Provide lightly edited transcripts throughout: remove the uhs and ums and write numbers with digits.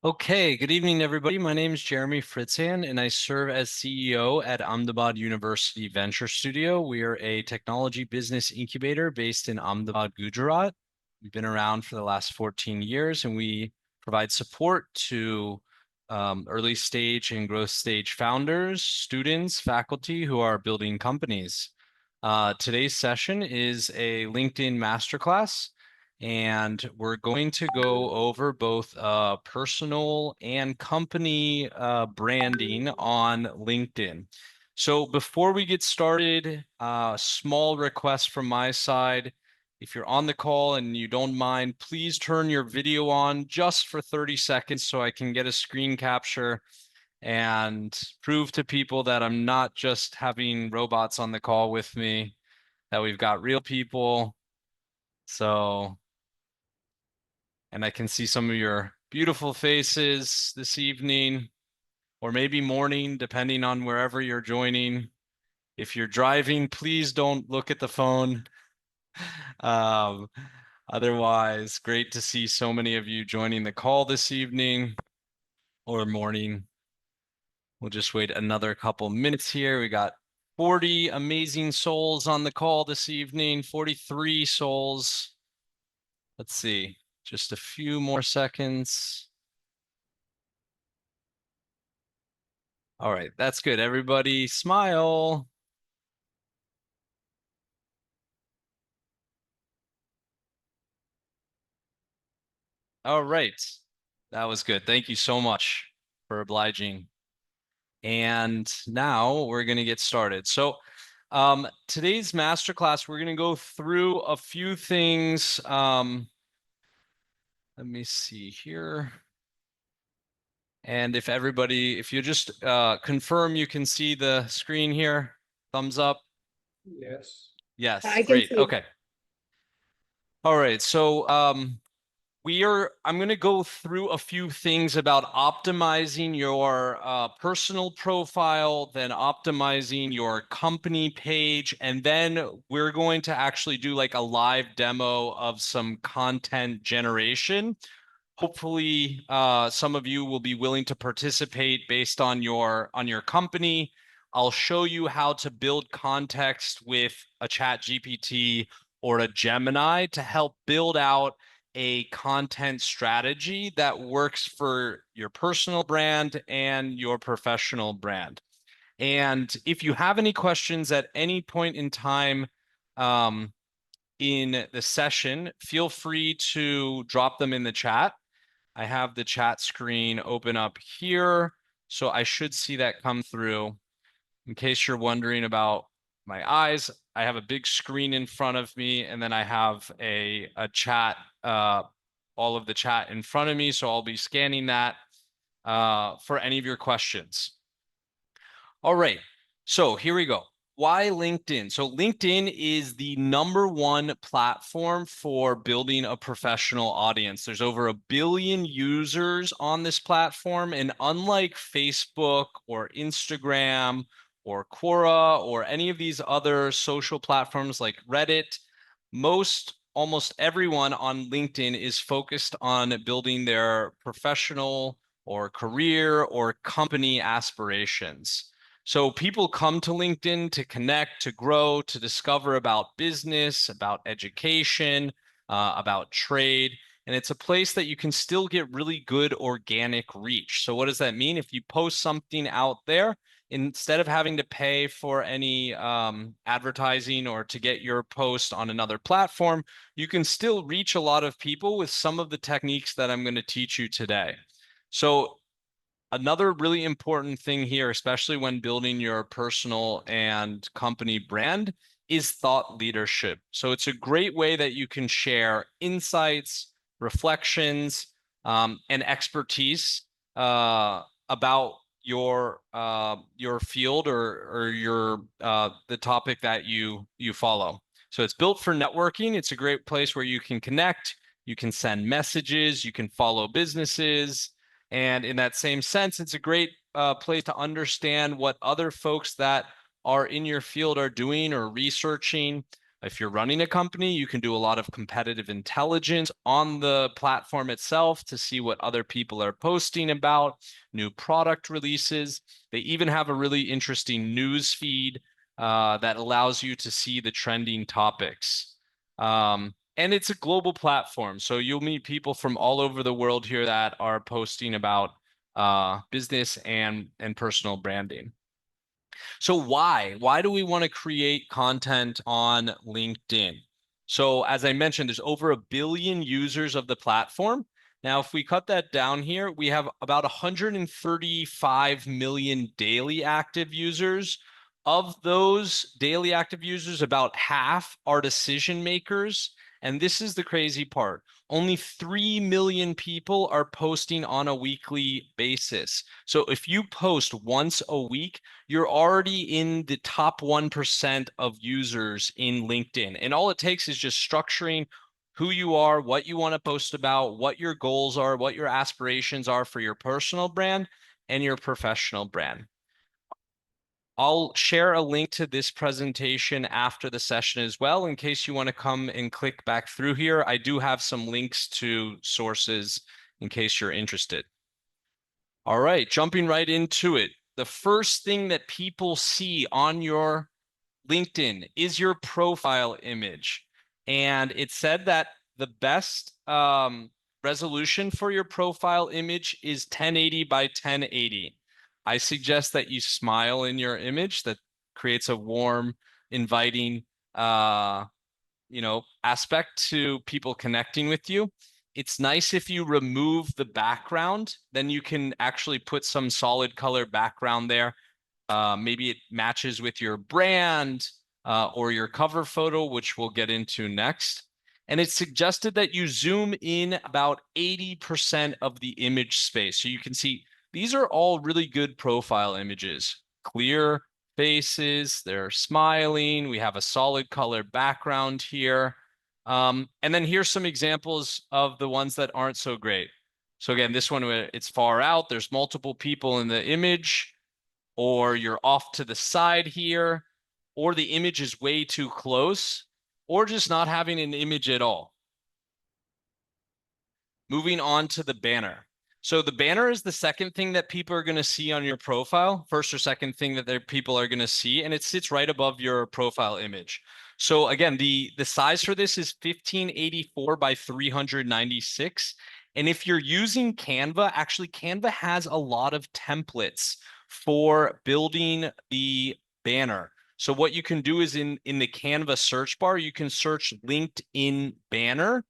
Okay, good evening, everybody. My name is Jeremy Fritzan, and I serve as CEO at Ahmedabad University Venture Studio. We are a technology business incubator based in Ahmedabad, Gujarat. We've been around for the last 14 years, and we provide support to early stage and growth stage founders, students, faculty who are building companies. Today's session is a LinkedIn masterclass. And we're going to go over both personal and company branding on LinkedIn. So before we get started, small request from my side. If you're on the call and you don't mind, please turn your video on just for 30 seconds so I can get a screen capture and prove to people that I'm not just having robots on the call with me, that we've got real people. And I can see some of your beautiful faces this evening, or maybe morning, depending on wherever you're joining. If you're driving, please don't look at the phone. Um, Otherwise, great to see so many of you joining the call this evening or morning. We'll just wait another couple minutes here. We got 40 amazing souls on the call this evening, 43 souls. Let's see, just a few more seconds. All right, that's good. Everybody smile. All right. That was good. Thank you so much for obliging. And now we're going to get started. So today's masterclass, we're going to go through a few things. Let me see here. And if you just confirm you can see the screen here, thumbs up. Yes. Yes, I can great. see. Okay. All right. So I'm going to go through a few things about optimizing your personal profile, then optimizing your company page, and then we're going to actually do like a live demo of some content generation. Hopefully, some of you will be willing to participate based on your company. I'll show you how to build context with a ChatGPT or a Gemini to help build out a content strategy that works for your personal brand and your professional brand. And if you have any questions at any point in time in the session, feel free to drop them in the chat. I have the chat screen open up here, so I should see that come through. In case you're wondering about my eyes, I have a big screen in front of me, and then I have a chat, all of the chat in front of me, so I'll be scanning that for any of your questions. All right, so here we go. Why LinkedIn? So LinkedIn is the #1 platform for building a professional audience. There's over 1 billion users on this platform, and unlike Facebook or Instagram or Quora or any of these other social platforms like Reddit, almost everyone on LinkedIn is focused on building their professional or career or company aspirations. So people come to LinkedIn to connect, to grow, to discover about business, about education, about trade. And it's a place that you can still get really good organic reach. So what does that mean? If you post something out there, instead of having to pay for any advertising or to get your post on another platform, you can still reach a lot of people with some of the techniques that I'm going to teach you today. So another really important thing here, especially when building your personal and company brand, is thought leadership. So it's a great way that you can share insights, reflections, and expertise about your field or your the topic that you follow. So it's built for networking. It's a great place where you can connect, you can send messages, you can follow businesses. And in that same sense, it's a great place to understand what other folks that are in your field are doing or researching. If you're running a company, you can do a lot of competitive intelligence on the platform itself to see what other people are posting about, new product releases. They even have a really interesting news feed that allows you to see the trending topics. And it's a global platform, so you'll meet people from all over the world here that are posting about business and personal branding. So why do we want to create content on LinkedIn? So as I mentioned, there's over 1 billion users of the platform. Now, if we cut that down here, we have about 135 million daily active users. Of those daily active users, about half are decision makers. And this is the crazy part. Only 3 million people are posting on a weekly basis. So if you post once a week, you're already in the top 1% of users in LinkedIn. And all it takes is just structuring who you are, what you want to post about, what your goals are, what your aspirations are for your personal brand and your professional brand. I'll share a link to this presentation after the session as well, in case you want to come and click back through here. I do have some links to sources in case you're interested. All right, jumping right into it. The first thing that people see on your LinkedIn is your profile image. And it said that the best resolution for your profile image is 1080 by 1080. I suggest that you smile in your image. That creates a warm, inviting, aspect to people connecting with you. It's nice if you remove the background, then you can actually put some solid color background there. Maybe it matches with your brand or your cover photo, which we'll get into next. And it's suggested that you zoom in about 80% of the image space. So you can see these are all really good profile images. Clear faces, they're smiling. We have a solid color background here. And then here's some examples of the ones that aren't so great. So again, this one, it's far out. There's multiple people in the image, or you're off to the side here, or the image is way too close, or just not having an image at all. Moving on to the banner. So the banner is the second thing that people are going to see on your profile, first or second thing that people are going to see, and it sits right above your profile image. So again, the size for this is 1584 by 396. And if you're using Canva, actually Canva has a lot of templates for building the banner. So what you can do is in the Canva search bar, you can search LinkedIn banner,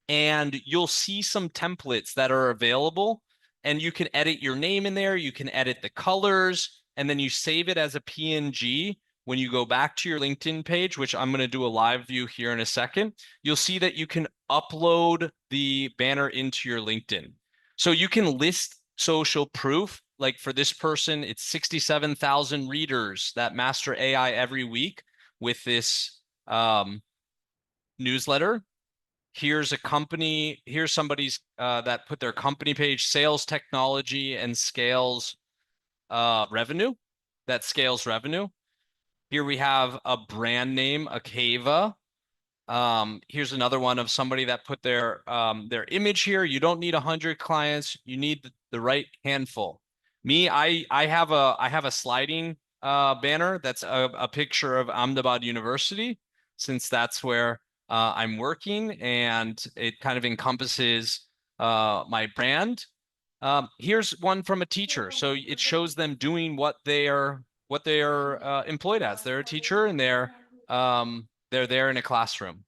and you'll see some templates that are available, and you can edit your name in there. You can edit the colors, and then you save it as a PNG. When you go back to your LinkedIn page, which I'm going to do a live view here in a second, you'll see that you can upload the banner into your LinkedIn. So you can list social proof. Like for this person, it's 67,000 readers that master AI every week with this newsletter. Here's a company, here's somebody's that put their company page, sales technology and scales revenue, that scales revenue. Here we have a brand name, Akeva. Here's another one of somebody that put their image here. You don't need 100 clients, you need the right handful. Me, I have a sliding banner that's a picture of Ahmedabad University, since that's where I'm working, and it kind of encompasses my brand. Here's one from a teacher, so it shows them doing what they're employed as. They're a teacher, and they're there in a classroom.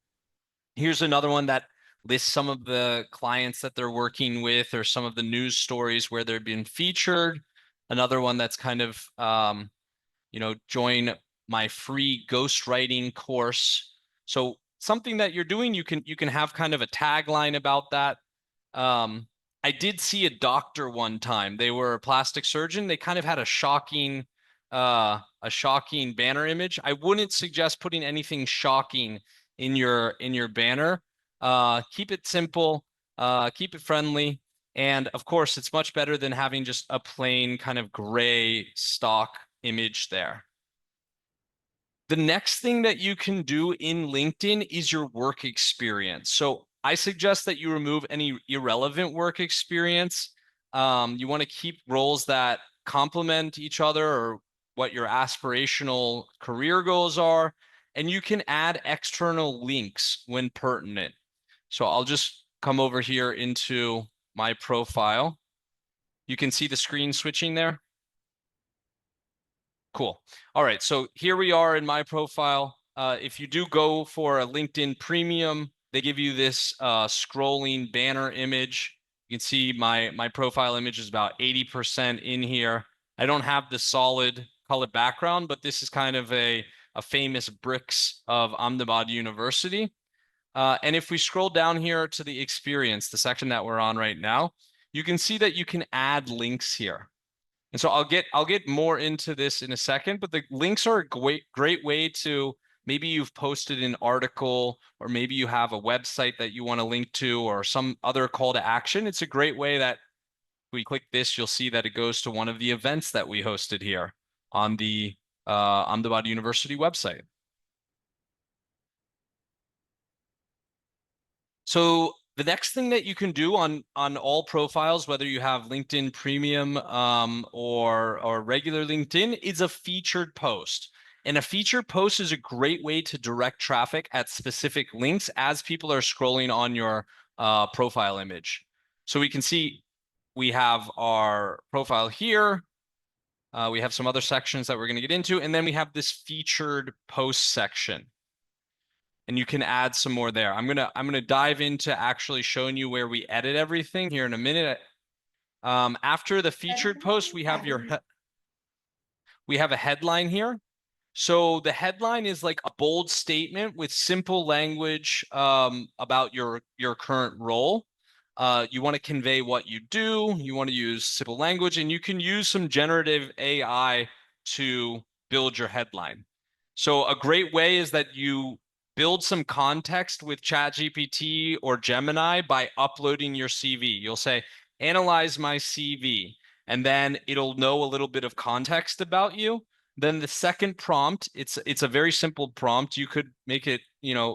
Here's another one that lists some of the clients that they're working with, or some of the news stories where they're being featured. Another one that's kind of join my free ghostwriting course. So something that you're doing, you can have kind of a tagline about that. I did see a doctor one time. They were a plastic surgeon. They kind of had a shocking banner image. I wouldn't suggest putting anything shocking in your banner. Keep it simple, keep it friendly, and of course, it's much better than having just a plain kind of gray stock image there. The next thing that you can do in LinkedIn is your work experience. So I suggest that you remove any irrelevant work experience. You want to keep roles that complement each other or what your aspirational career goals are. And you can add external links when pertinent. So I'll just come over here into my profile. You can see the screen switching there. Cool. All right, so here we are in my profile. If you do go for a LinkedIn Premium, they give you this scrolling banner image. You can see my profile image is about 80% in here. I don't have the solid colored background, but this is kind of a famous bricks of Ahmedabad University. And if we scroll down here to the experience, the section that we're on right now, you can see that you can add links here. And so I'll get more into this in a second, but the links are a great way to, maybe you've posted an article, or maybe you have a website that you want to link to, or some other call to action. It's a great way that if we click this, you'll see that it goes to one of the events that we hosted here on the Ahmedabad University website. So the next thing that you can do on all profiles, whether you have LinkedIn Premium or regular LinkedIn, is a featured post. And a featured post is a great way to direct traffic at specific links as people are scrolling on your profile image. So we can see we have our profile here. We have some other sections that we're going to get into, and then we have this featured post section. And you can add some more there. I'm gonna dive into actually showing you where we edit everything here in a minute. After the featured post, we have a headline here. So the headline is like a bold statement with simple language about your current role. You want to convey what you do. You want to use simple language, and you can use some generative AI to build your headline. So a great way is that you build some context with ChatGPT or Gemini by uploading your CV. You'll say, analyze my CV, and then it'll know a little bit of context about you. Then the second prompt, it's a very simple prompt. You could make it,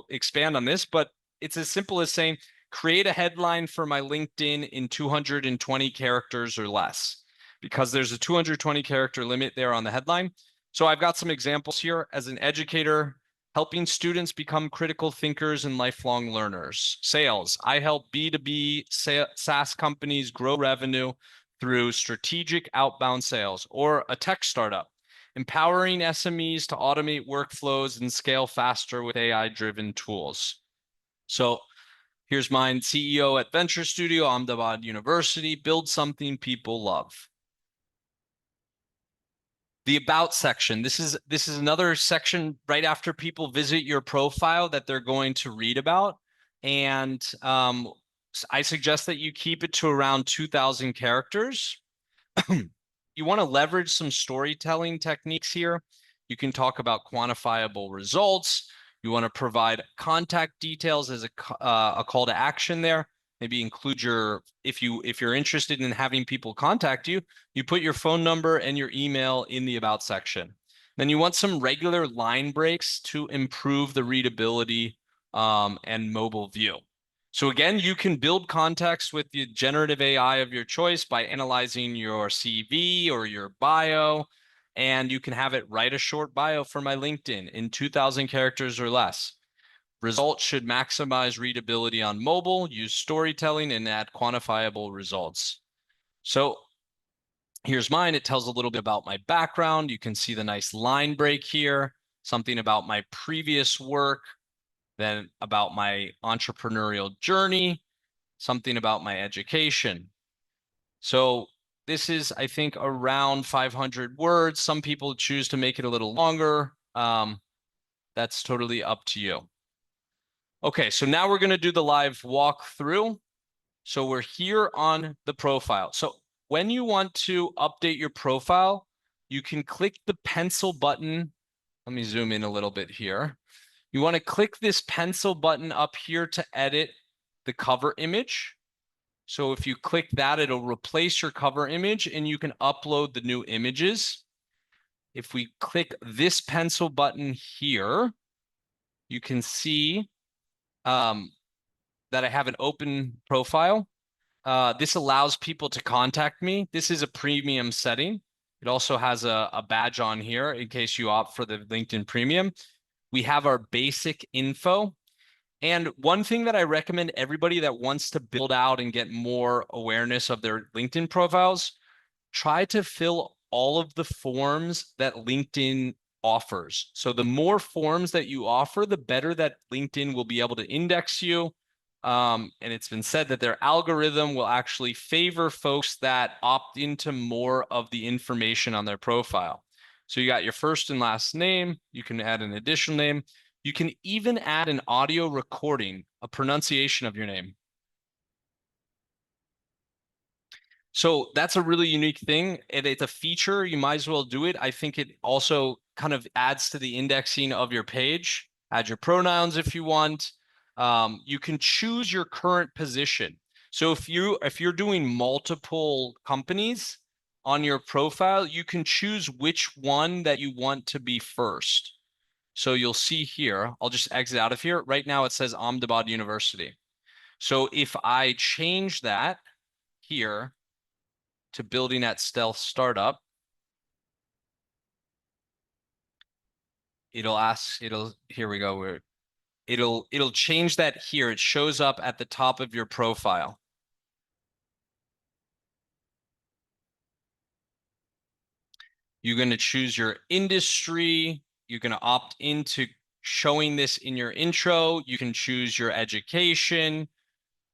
expand on this, but it's as simple as saying, create a headline for my LinkedIn in 220 characters or less, because there's a 220 character limit there on the headline. So I've got some examples here. As an educator, helping students become critical thinkers and lifelong learners. Sales, I help B2B SaaS companies grow revenue through strategic outbound sales. Or a tech startup, empowering SMEs to automate workflows and scale faster with AI-driven tools. So here's mine, CEO at Venture Studio, Ahmedabad University, build something people love. The about section, this is another section right after people visit your profile that they're going to read about. And I suggest that you keep it to around 2,000 characters. You want to leverage some storytelling techniques here. You can talk about quantifiable results. You want to provide contact details as a call to action there. Maybe include if you're interested in having people contact you, you put your phone number and your email in the about section. Then you want some regular line breaks to improve the readability and mobile view. So again, you can build context with the generative AI of your choice by analyzing your CV or your bio, and you can have it write a short bio for my LinkedIn in 2,000 characters or less. Results should maximize readability on mobile, use storytelling, and add quantifiable results. So here's mine. It tells a little bit about my background. You can see the nice line break here, something about my previous work, then about my entrepreneurial journey, something about my education. So this is, I think, around 500 words. Some people choose to make it a little longer. That's totally up to you. Okay, so now we're going to do the live walkthrough. So we're here on the profile. So when you want to update your profile, you can click the pencil button. Let me zoom in a little bit here. You want to click this pencil button up here to edit the cover image. So if you click that, it'll replace your cover image and you can upload the new images. if we click this pencil button here, you can see that I have an open profile. This allows people to contact me. This is a premium setting. It also has a badge on here in case you opt for the LinkedIn Premium. We have our basic info. And one thing that I recommend everybody that wants to build out and get more awareness of their LinkedIn profiles, try to fill all of the forms that LinkedIn offers. So the more forms that you offer, the better that LinkedIn will be able to index you. And it's been said that their algorithm will actually favor folks that opt into more of the information on their profile. So you got your first and last name. You can add an additional name. You can even add an audio recording, a pronunciation of your name. So that's a really unique thing. It's a feature. You might as well do it. I think it also kind of adds to the indexing of your page. Add your pronouns if you want. You can choose your current position. So if you're doing multiple companies on your profile, you can choose which one that you want to be first. So you'll see here, I'll just exit out of here. Right now it says Ahmedabad University. So if I change that here to building at stealth startup, here we go. It'll change that here. It shows up at the top of your profile. You're going to choose your industry. You're going to opt into showing this in your intro. You can choose your education.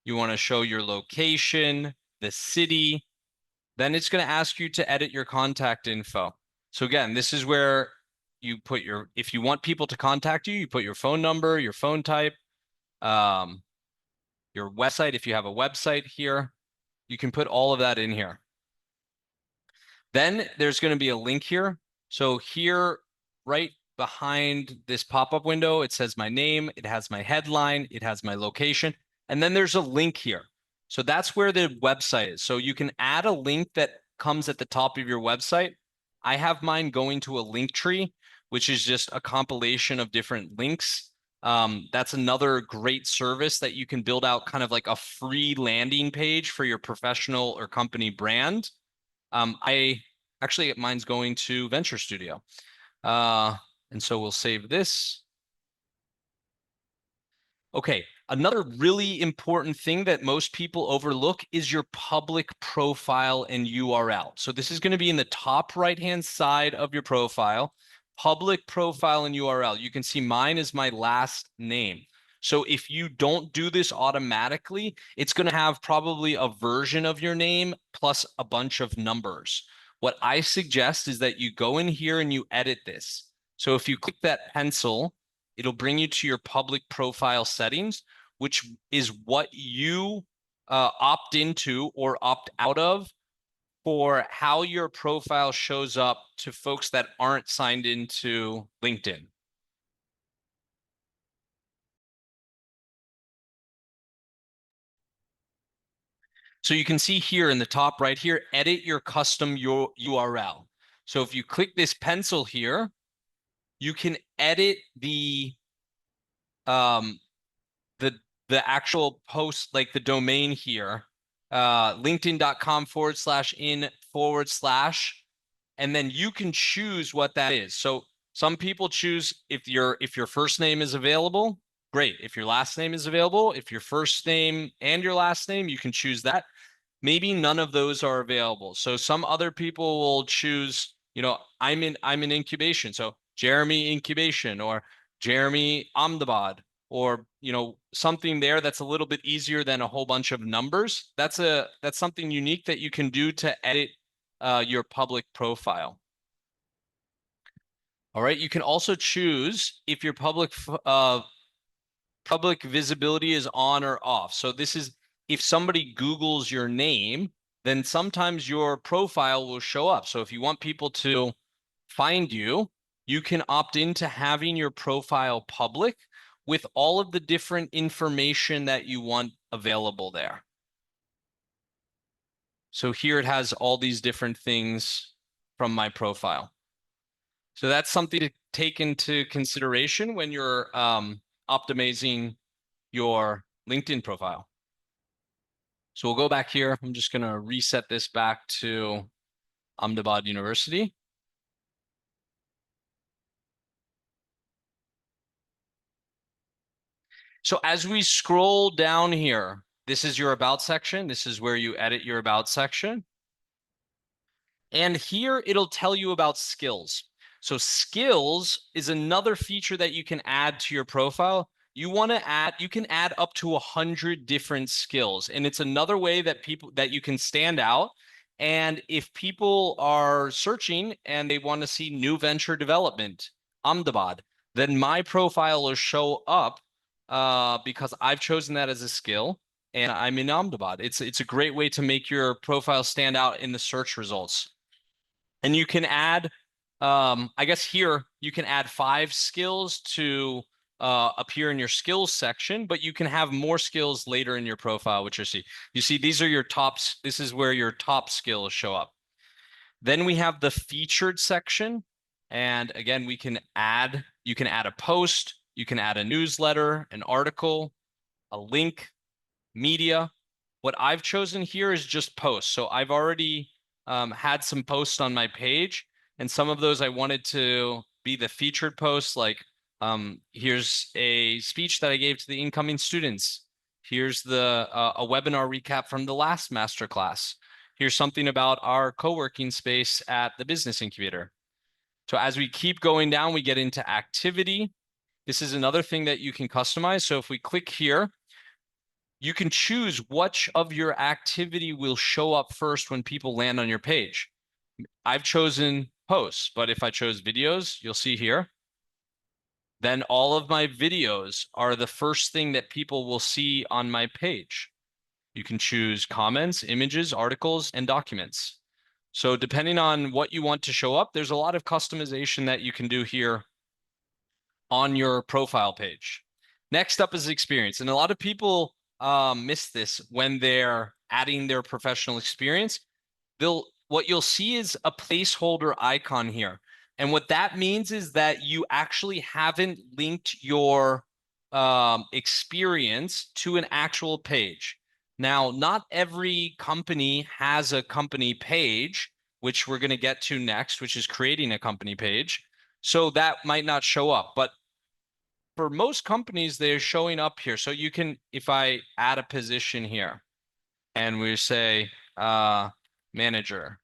You want to show your location, the city. Then it's going to ask you to edit your contact info. So again, this is where you put if you want people to contact you, you put your phone number, your phone type, your website. If you have a website here, you can put all of that in here. Then there's going to be a link here. So here, right behind this pop-up window, it says my name, it has my headline, it has my location, and then there's a link here. So that's where the website is. So you can add a link that comes at the top of your website. I have mine going to a link tree, which is just a compilation of different links. That's another great service that you can build out kind of like a free landing page for your professional or company brand. Mine's going to Venture Studio. And so we'll save this. Okay, another really important thing that most people overlook is your public profile and URL. So this is going to be in the top right-hand side of your profile, public profile and URL. You can see mine is my last name. So if you don't do this automatically, it's going to have probably a version of your name plus a bunch of numbers. What I suggest is that you go in here and you edit this. So if you click that pencil, it'll bring you to your public profile settings, which is what you opt into or opt out of for how your profile shows up to folks that aren't signed into LinkedIn. So you can see here in the top right here, edit your custom URL. So if you click this pencil here, you can edit the actual post, like the domain here, linkedin.com/in/, and then you can choose what that is. So some people choose if your first name is available, great. If your last name is available, if your first name and your last name, you can choose that. Maybe none of those are available. So some other people will choose, I'm in incubation. So Jeremy incubation or Jeremy Ahmedabad, or something there that's a little bit easier than a whole bunch of numbers. That's something unique that you can do to edit your public profile. All right, you can also choose if your public visibility is on or off. So this is if somebody Googles your name, then sometimes your profile will show up. So if you want people to find you, you can opt into having your profile public with all of the different information that you want available there. So here it has all these different things from my profile. So that's something to take into consideration when you're optimizing your LinkedIn profile. So we'll go back here. I'm just going to reset this back to Ahmedabad University. So as we scroll down here, this is your about section. This is where you edit your about section. And here it'll tell you about skills. So skills is another feature that you can add to your profile. You can add up to 100 different skills. And it's another way that you can stand out. And if people are searching and they want to see new venture development, Ahmedabad, then my profile will show up because I've chosen that as a skill and I'm in Ahmedabad. It's a great way to make your profile stand out in the search results. And you can add, I guess here you can add 5 skills to appear in your skills section, but you can have more skills later in your profile, which you see these are your tops. This is where your top skills show up. Then we have the featured section. And again, you can add a post, you can add a newsletter, an article, a link, media. What I've chosen here is just posts. So I've already had some posts on my page, and some of those I wanted to be the featured posts. Like here's a speech that I gave to the incoming students. Here's a webinar recap from the last masterclass. Here's something about our co-working space at the Business Incubator. So as we keep going down, we get into activity. This is another thing that you can customize. So if we click here, you can choose which of your activity will show up first when people land on your page. I've chosen posts, but if I chose videos, you'll see here, then all of my videos are the first thing that people will see on my page. You can choose comments, images, articles, and documents. So depending on what you want to show up, there's a lot of customization that you can do here on your profile page. Next up is experience. And a lot of people miss this when they're adding their professional experience. What you'll see is a placeholder icon here. And what that means is that you actually haven't linked your experience to an actual page. Now, not every company has a company page, which we're going to get to next, which is creating a company page. So that might not show up. But for most companies, they're showing up here. So you can, if I add a position here and we say manager,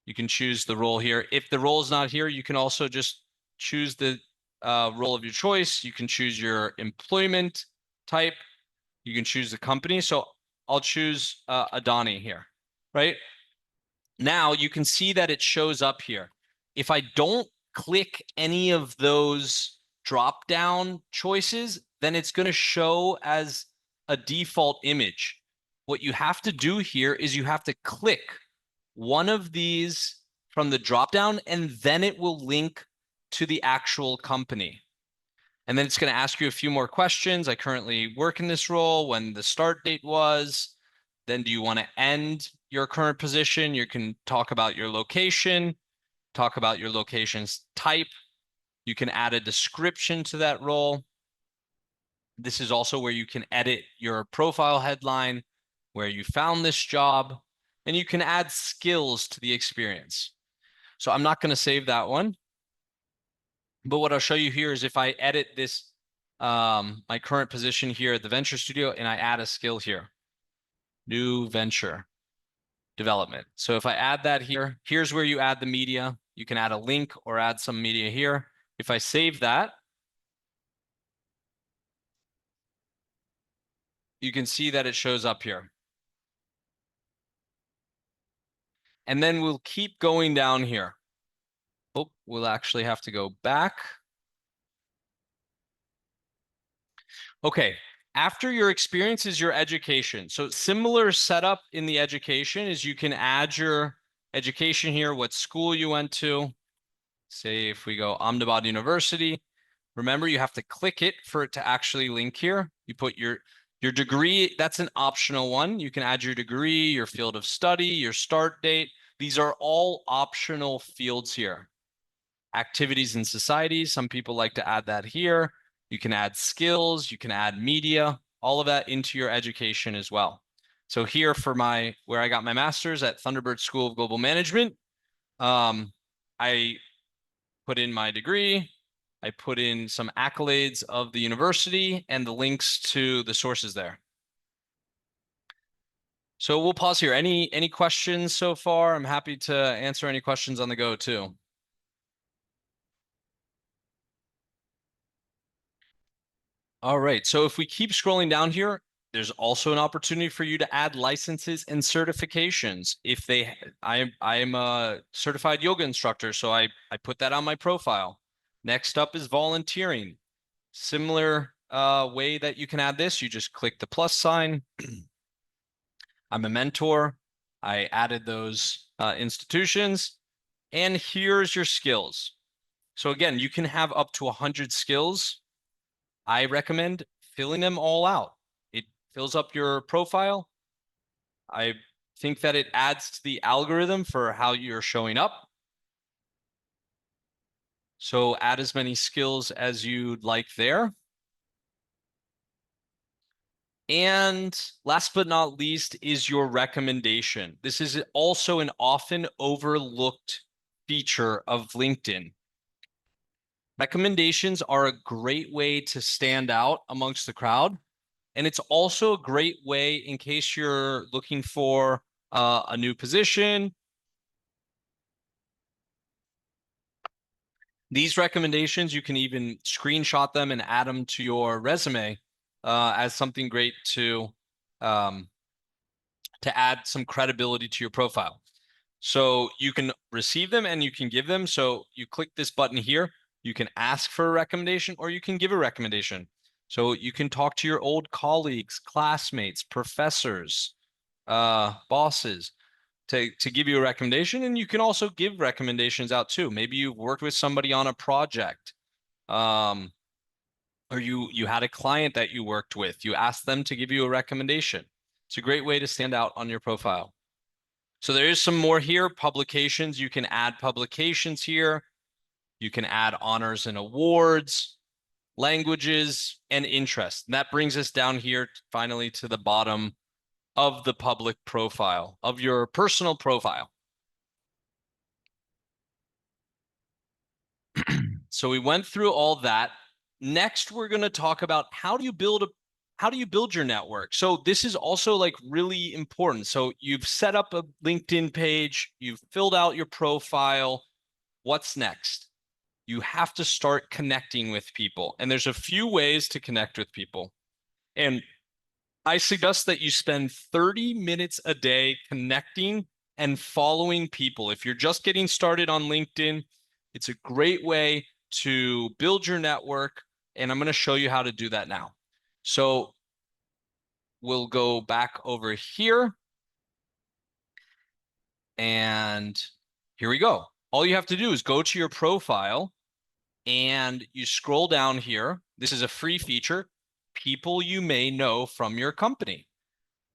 you can choose the role here. If the role is not here, you can also just choose the role of your choice. You can choose your employment type. You can choose the company. So I'll choose Adani here, right? Now you can see that it shows up here. If I don't click any of those drop down choices, then it's going to show as a default image. What you have to do here is you have to click one of these from the drop down, and then it will link to the actual company. And then it's going to ask you a few more questions. I currently work in this role, when the start date was. Then do you want to end your current position? You can talk about your location, talk about your location's type. You can add a description to that role. This is also where you can edit your profile headline, where you found this job, and you can add skills to the experience. So I'm not going to save that one. But what I'll show you here is if I edit this, my current position here at the Venture Studio, and I add a skill here, new venture development. So if I add that here, here's where you add the media. You can add a link or add some media here. If I save that, you can see that it shows up here. And then we'll keep going down here. Oh, we'll actually have to go back. Okay, after your experience is your education. So similar setup in the education is you can add your education here, what school you went to. Say if we go Ahmedabad University, remember you have to click it for it to actually link here. You put your degree, that's an optional one. You can add your degree, your field of study, your start date. These are all optional fields here. activities in society. Some people like to add that here. You can add skills, you can add media, all of that into your education as well. So here for where I got my master's at Thunderbird School of Global Management, I put in my degree, I put in some accolades of the university and the links to the sources there. So we'll pause here. Any questions so far? I'm happy to answer any questions on the go too. All right, so if we keep scrolling down here, there's also an opportunity for you to add licenses and certifications. I am a certified yoga instructor, so I put that on my profile. Next up is volunteering. Similar way that you can add this, you just click the plus sign. I'm a mentor. I added those institutions, and here's your skills. So again, you can have up to 100 skills. I recommend filling them all out. It fills up your profile. I think that it adds to the algorithm for how you're showing up. So add as many skills as you'd like there. And last but not least is your recommendation. This is also an often overlooked feature of LinkedIn. Recommendations are a great way to stand out amongst the crowd. And it's also a great way in case you're looking for a new position. These recommendations, you can even screenshot them and add them to your resume as something great to add some credibility to your profile. So you can receive them and you can give them. So you click this button here, you can ask for a recommendation or you can give a recommendation. So you can talk to your old colleagues, classmates, professors, bosses to give you a recommendation. And you can also give recommendations out too. Maybe you've worked with somebody on a project, or you had a client that you worked with. You asked them to give you a recommendation. It's a great way to stand out on your profile. So there is some more here. Publications, you can add publications here. You can add honors and awards, languages, and interests. And that brings us down here finally to the bottom of the public profile, of your personal profile. So we went through all that. Next, we're going to talk about how do you build your network? So this is also like really important. So you've set up a LinkedIn page, you've filled out your profile. What's next? You have to start connecting with people. And there's a few ways to connect with people. And I suggest that you spend 30 minutes a day connecting and following people. If you're just getting started on LinkedIn, it's a great way to build your network. And I'm going to show you how to do that now. So we'll go back over here. And here we go. All you have to do is go to your profile and you scroll down here. This is a free feature, people you may know from your company.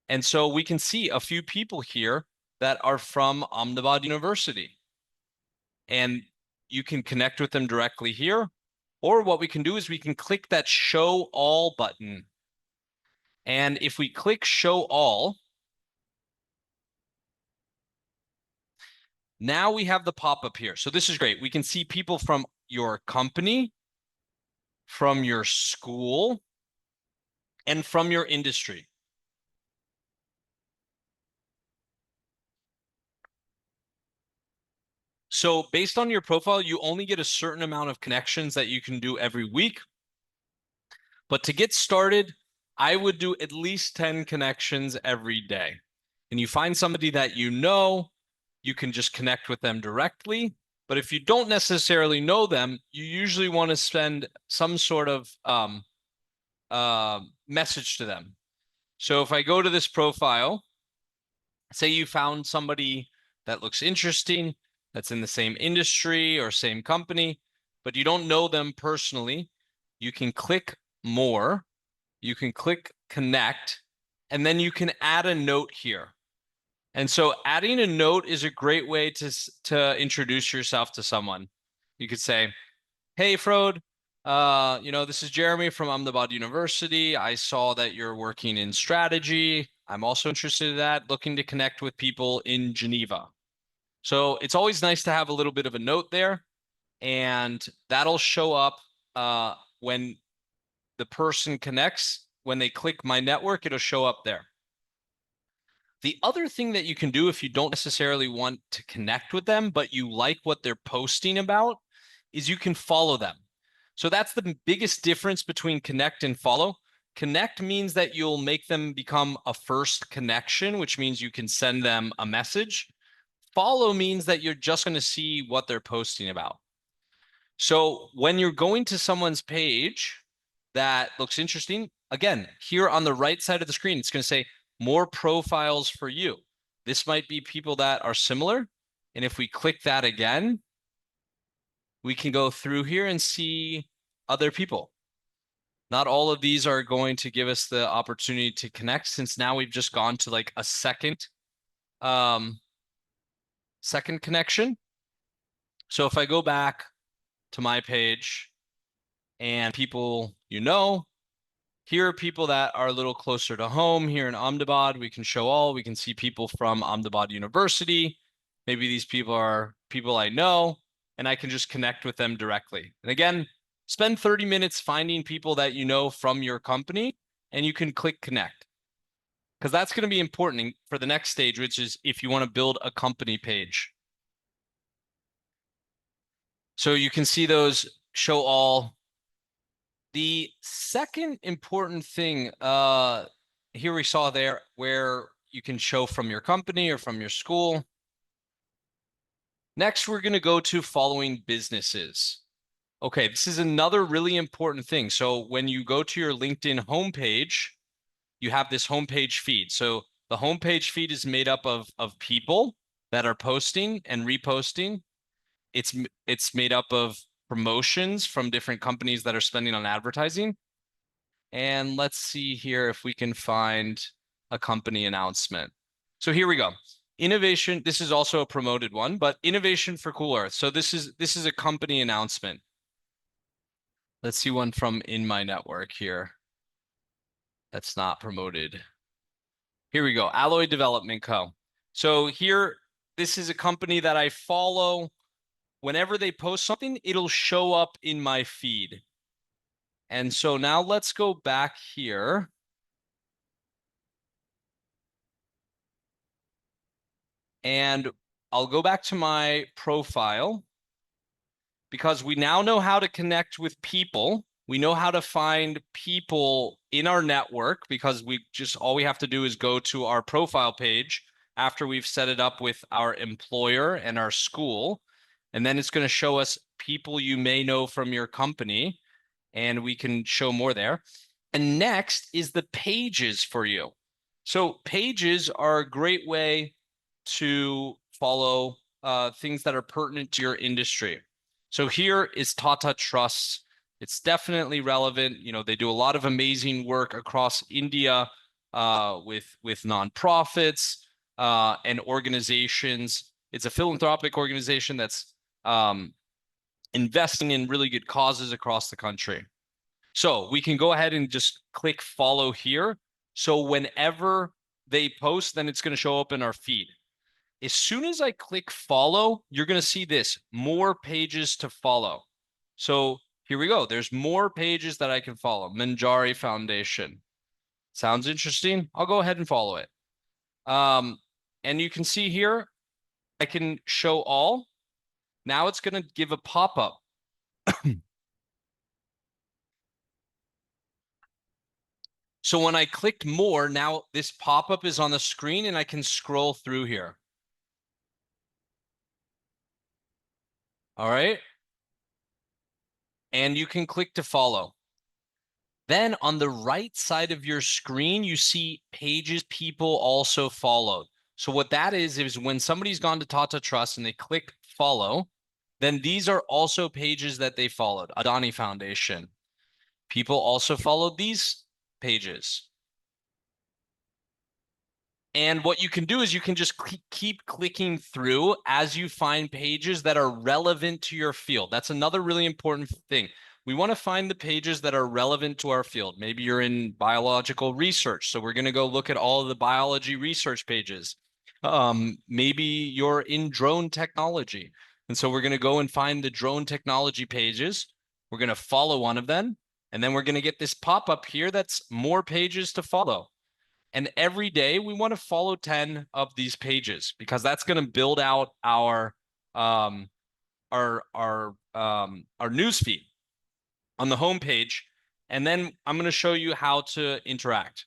And so we can see a few people here that are from Ahmedabad University. And you can connect with them directly here. Or what we can do is we can click that show all button. And if we click show all, now we have the pop-up here. So this is great. We can see people from your company, from your school, and from your industry. So based on your profile, you only get a certain amount of connections that you can do every week. But to get started, I would do at least 10 connections every day. And you find somebody that you know, you can just connect with them directly. But if you don't necessarily know them, you usually want to send some sort of message to them. So if I go to this profile, say you found somebody that looks interesting, that's in the same industry or same company, but you don't know them personally, you can click more, you can click connect, and then you can add a note here. And so adding a note is a great way to introduce yourself to someone. You could say, hey, Frode, this is Jeremy from Ahmedabad University. I saw that you're working in strategy. I'm also interested in that, looking to connect with people in Geneva. So it's always nice to have a little bit of a note there, and that'll show up when the person connects. When they click my network, it'll show up there. The other thing that you can do if you don't necessarily want to connect with them, but you like what they're posting about, is you can follow them. So that's the biggest difference between connect and follow. Connect means that you'll make them become a first connection, which means you can send them a message. Follow means that you're just going to see what they're posting about. So when you're going to someone's page that looks interesting, again, here on the right side of the screen, it's going to say more profiles for you. This might be people that are similar. And if we click that again, we can go through here and see other people. Not all of these are going to give us the opportunity to connect, since now we've just gone to like a second connection. So if I go back to my page and people, here are people that are a little closer to home. Here in Ahmedabad, we can show all. We can see people from Ahmedabad University. Maybe these people are people I know, and I can just connect with them directly. And again, spend 30 minutes finding people that you know from your company, and you can click connect. Because that's going to be important for the next stage, which is if you want to build a company page. So you can see those show all. The second important thing here we saw there where you can show from your company or from your school. Next, we're going to go to following businesses. Okay, this is another really important thing. So when you go to your LinkedIn homepage, you have this homepage feed. So the homepage feed is made up of people that are posting and reposting. It's made up of promotions from different companies that are spending on advertising. And let's see here if we can find a company announcement. So here we go. Innovation. This is also a promoted one, but Innovation for Cool Earth. So this is a company announcement. Let's see one from in my network here. That's not promoted. Here we go. Alloy Development Co. So here, this is a company that I follow. Whenever they post something, it'll show up in my feed. And so now let's go back here. And I'll go back to my profile because we now know how to connect with people. We know how to find people in our network because all we have to do is go to our profile page after we've set it up with our employer and our school. And then it's going to show us people you may know from your company, and we can show more there. And next is the pages for you. So pages are a great way to follow things that are pertinent to your industry. So here is Tata Trusts. It's definitely relevant. They do a lot of amazing work across India with nonprofits and organizations. It's a philanthropic organization that's investing in really good causes across the country. So we can go ahead and just click follow here. So whenever they post, then it's going to show up in our feed. As soon as I click follow, you're going to see this, more pages to follow. So here we go. There's more pages that I can follow. Manjari Foundation. Sounds interesting. I'll go ahead and follow it. And you can see here, I can show all. Now it's going to give a pop-up. So when I clicked more, now this pop-up is on the screen and I can scroll through here. All right. And you can click to follow. Then on the right side of your screen, you see pages people also followed. So what that is when somebody's gone to Tata Trust and they click follow, then these are also pages that they followed. Adani Foundation. People also followed these pages. And what you can do is you can just keep clicking through as you find pages that are relevant to your field. That's another really important thing. We want to find the pages that are relevant to our field. Maybe you're in biological research, so we're going to go look at all of the biology research pages. Maybe you're in drone technology, and so we're going to go and find the drone technology pages. We're going to follow one of them, and then we're going to get this pop-up here that's more pages to follow. And every day we want to follow 10 of these pages because that's going to build out our news feed on the home page. And then I'm going to show you how to interact.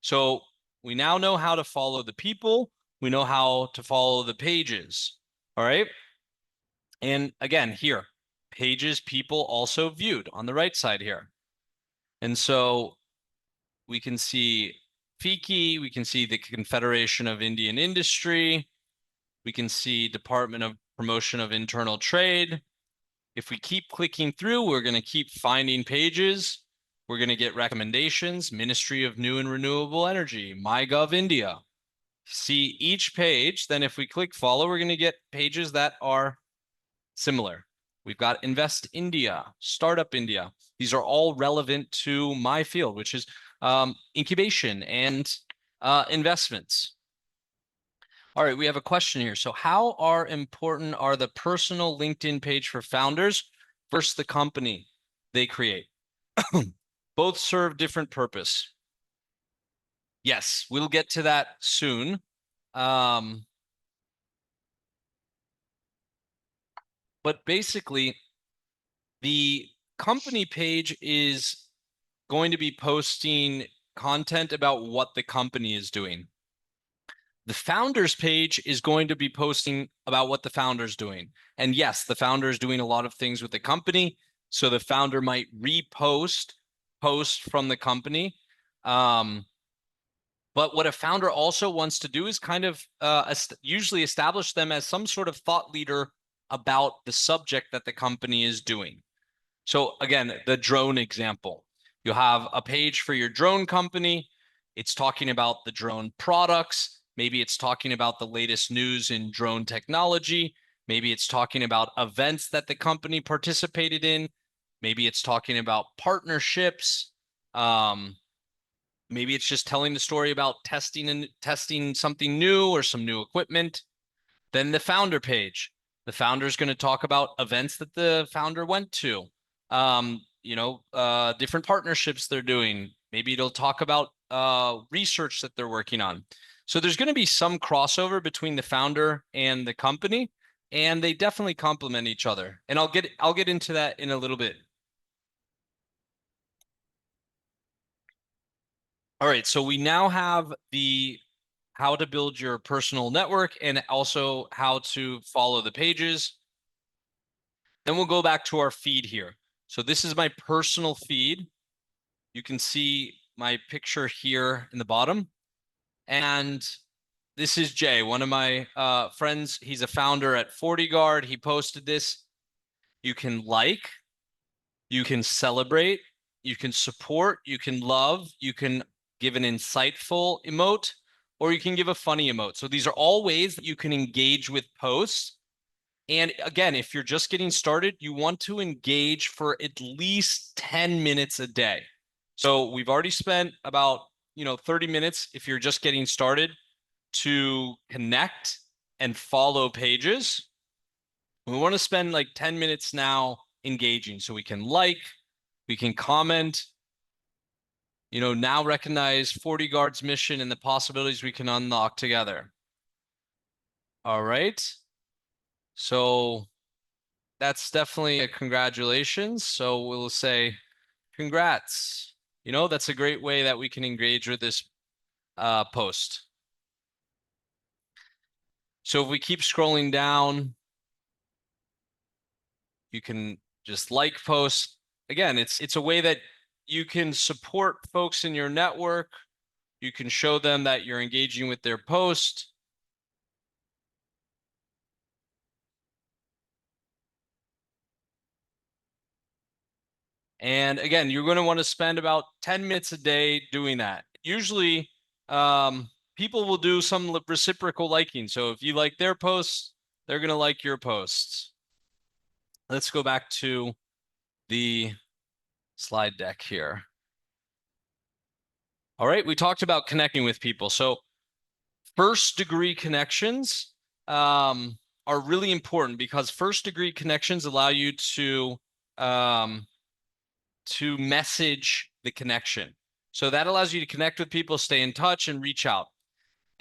So we now know how to follow the people. We know how to follow the pages. All right. And again, here, pages, people also viewed on the right side here. And so we can see FICCI, we can see the Confederation of Indian Industry, we can see Department of Promotion of Internal Trade. If we keep clicking through, we're going to keep finding pages. We're going to get recommendations, Ministry of New and Renewable Energy, MyGov India. See each page, then if we click follow, we're going to get pages that are similar. We've got Invest India, Startup India. These are all relevant to my field, which is incubation and investments. All right, we have a question here. So how important are the personal LinkedIn page for founders versus the company they create? Both serve different purpose. Yes, we'll get to that soon. But basically, the company page is going to be posting content about what the company is doing. The founders page is going to be posting about what the founder's doing. And yes, the founder is doing a lot of things with the company. So the founder might repost posts from the company. But what a founder also wants to do is kind of usually establish them as some sort of thought leader about the subject that the company is doing. So again, the drone example, you have a page for your drone company. It's talking about the drone products. Maybe it's talking about the latest news in drone technology. Maybe it's talking about events that the company participated in. Maybe it's talking about partnerships. Maybe it's just telling the story about testing something new or some new equipment. Then the founder page. The founder is going to talk about events that the founder went to. Different partnerships they're doing. Maybe it'll talk about research that they're working on. So there's going to be some crossover between the founder and the company, and they definitely complement each other. And I'll get into that in a little bit. All right, so we now have the how to build your personal network and also how to follow the pages. Then we'll go back to our feed here. So this is my personal feed. You can see my picture here in the bottom. And this is Jay, one of my friends. He's a founder at FortiGuard. He posted this. You can like, you can celebrate, you can support, you can love, you can give an insightful emote, or you can give a funny emote. So these are all ways that you can engage with posts. And again, if you're just getting started, you want to engage for at least 10 minutes a day. So we've already spent about 30 minutes if you're just getting started to connect and follow pages. We want to spend like 10 minutes now engaging so we can we can comment, now recognize FortiGuard's mission and the possibilities we can unlock together. All right. So that's definitely a congratulations. So we'll say congrats. That's a great way that we can engage with this post. So if we keep scrolling down, you can just like posts. Again, it's a way that you can support folks in your network. You can show them that you're engaging with their post. And again, you're going to want to spend about 10 minutes a day doing that. Usually, people will do some reciprocal liking. So if you like their posts, they're going to like your posts. Let's go back to the slide deck here. All right, we talked about connecting with people. So first degree connections are really important because first degree connections allow you to message the connection. So that allows you to connect with people, stay in touch, and reach out.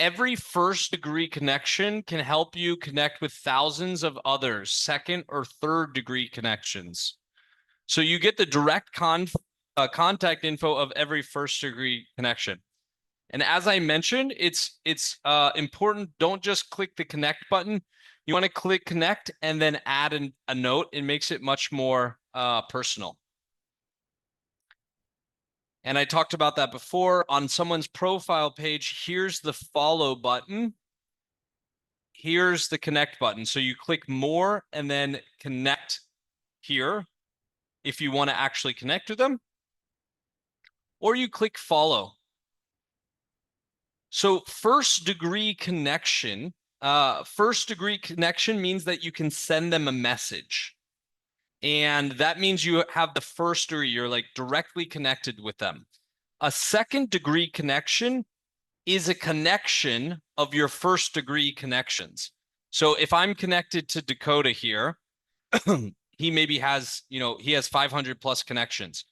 Every first degree connection can help you connect with thousands of others, second or third degree connections. So you get the direct contact info of every first degree connection. And as I mentioned, it's important. Don't just click the connect button. You want to click connect and then add a note. It makes it much more personal. And I talked about that before. On someone's profile page, here's the follow button. Here's the connect button. So you click more and then connect here if you want to actually connect with them, or you click follow. So first degree connection means that you can send them a message. And that means you have the first degree, you're like directly connected with them. A second degree connection is a connection of your first degree connections. So if I'm connected to Dakota here, he maybe has, he has 500 plus connections.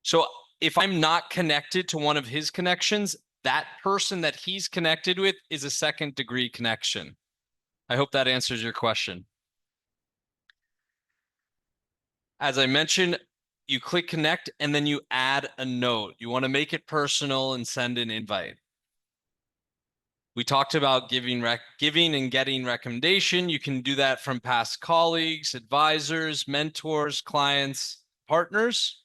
So if I'm not connected to one of his connections, that person that he's connected with is a second degree connection. I hope that answers your question. As I mentioned, you click connect and then you add a note. You want to make it personal and send an invite. We talked about giving and getting recommendation. You can do that from past colleagues, advisors, mentors, clients, partners.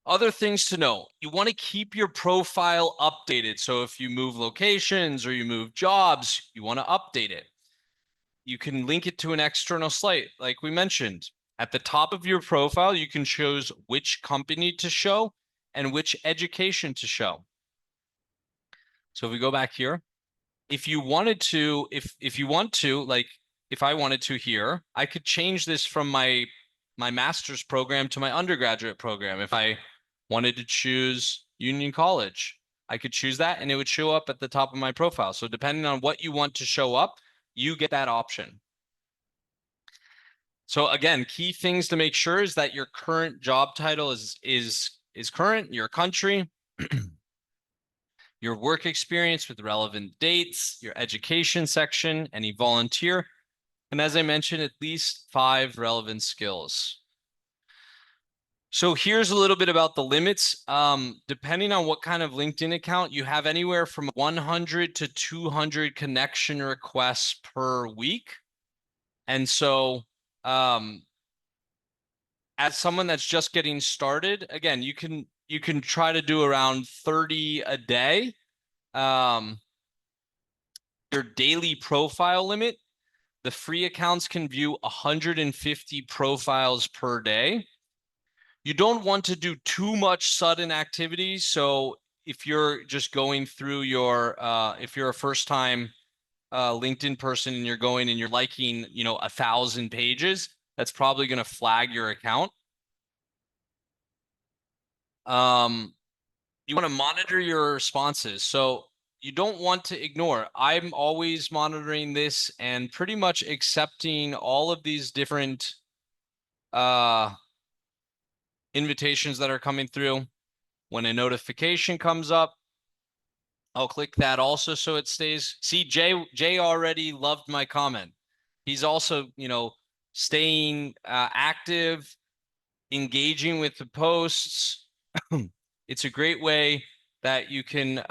Other things to know, you want to keep your profile updated. So if you move locations or you move jobs, you want to update it. You can link it to an external site, like we mentioned. At the top of your profile, you can choose which company to show and which education to show. So if we go back here, if you wanted to, if you want to, like if I wanted to here, I could change this from my master's program to my undergraduate program. If I wanted to choose Union College, I could choose that and it would show up at the top of my profile. So depending on what you want to show up, you get that option. So again, key things to make sure is that your current job title is current, your country, your work experience with relevant dates, your education section, any volunteer, and as I mentioned, at least 5 relevant skills. So here's a little bit about the limits. Depending on what kind of LinkedIn account, you have anywhere from 100 to 200 connection requests per week. And so as someone that's just getting started, again, you can try to do around 30 a day. Your daily profile limit, the free accounts can view 150 profiles per day. You don't want to do too much sudden activity. So if you're just going through your, if you're a first time LinkedIn person and you're going and you're liking, 1,000 pages, that's probably going to flag your account. You want to monitor your responses. So you don't want to ignore. I'm always monitoring this and pretty much accepting all of these different invitations that are coming through. When a notification comes up, I'll click that also so it stays. See, Jay already loved my comment. He's also, staying active, engaging with the posts. It's a great way that you can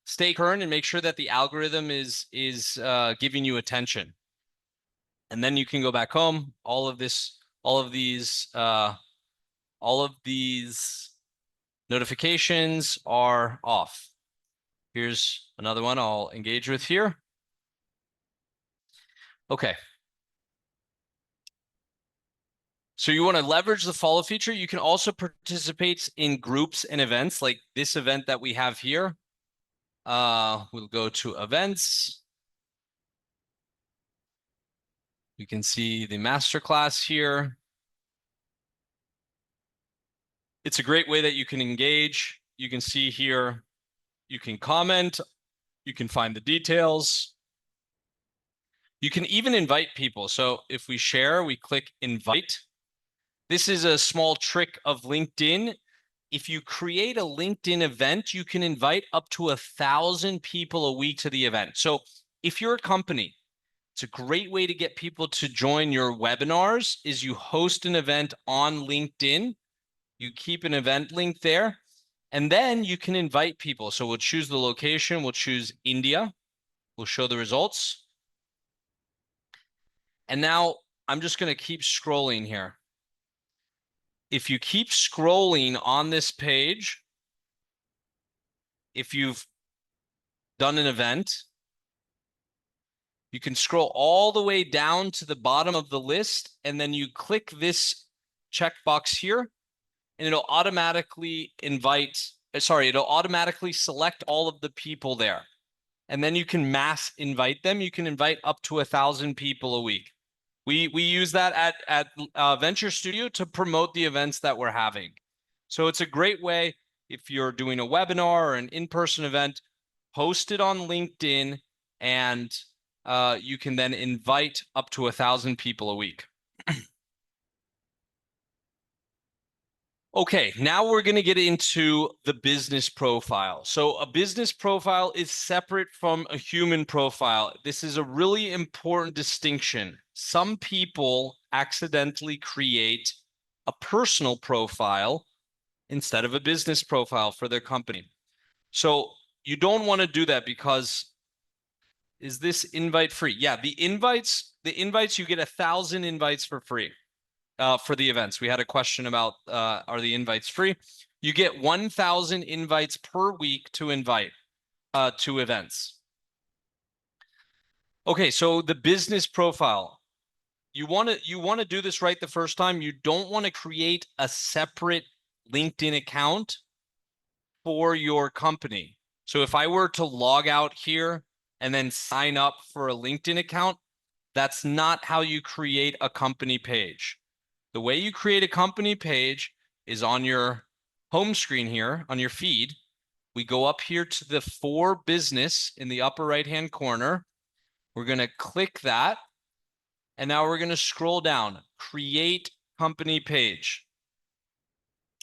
stay current and make sure that the algorithm is giving you attention. And then you can go back home. All of these notifications are off. Here's another one I'll engage with here. Okay. So you want to leverage the follow feature. You can also participate in groups and events like this event that we have here. We'll go to events. You can see the masterclass here. It's a great way that you can engage. You can see here, you can comment, you can find the details. You can even invite people. So if we share, we click invite. This is a small trick of LinkedIn. If you create a LinkedIn event, you can invite up to 1,000 people a week to the event. So if you're a company, it's a great way to get people to join your webinars is you host an event on LinkedIn. You keep an event link there, and then you can invite people. So we'll choose the location. We'll choose India. We'll show the results. And now I'm just going to keep scrolling here. If you keep scrolling on this page, if you've done an event, you can scroll all the way down to the bottom of the list, and then you click this checkbox here, and it'll automatically it'll automatically select all of the people there. And then you can mass invite them. You can invite up to 1,000 people a week. We use that at Venture Studio to promote the events that we're having. So it's a great way if you're doing a webinar or an in-person event, post it on LinkedIn, and you can then invite up to 1,000 people a week. Okay, now we're going to get into the business profile. So a business profile is separate from a human profile. This is a really important distinction. Some people accidentally create a personal profile instead of a business profile for their company. So you don't want to do that because is this invite free? Yeah, the invites, you get 1,000 invites for free. For the events. We had a question about are the invites free? You get 1,000 invites per week to invite to events. Okay, so the business profile. You want to do this right the first time. You don't want to create a separate LinkedIn account for your company. So if I were to log out here and then sign up for a LinkedIn account, that's not how you create a company page. The way you create a company page is on your home screen here, on your feed. We go up here to the For Business in the upper right-hand corner. We're going to click that. And now we're going to scroll down, Create Company Page.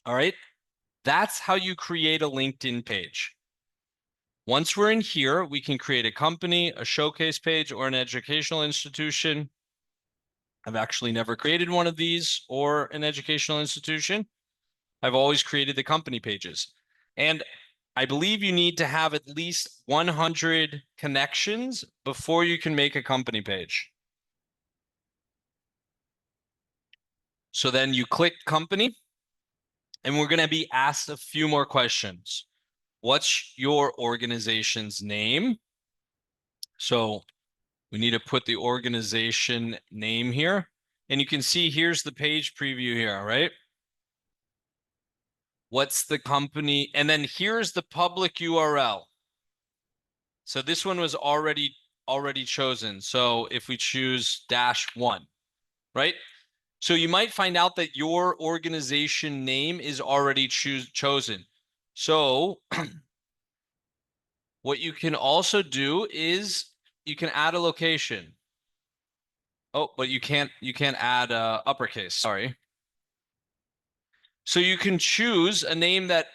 All right. That's how you create a LinkedIn page. Once we're in here, we can create a company, a showcase page, or an educational institution. I've actually never created one of these or an educational institution. I've always created the company pages. And I believe you need to have at least 100 connections before you can make a company page. So then you click company, and we're going to be asked a few more questions. What's your organization's name? So we need to put the organization name here. And you can see here's the page preview here, right? What's the company? And then here's the public URL. So this one was already chosen. So if we choose -1, right? So you might find out that your organization name is already chosen. So what you can also do is you can add a location. Oh, but you can't add uppercase, sorry. So you can choose a name that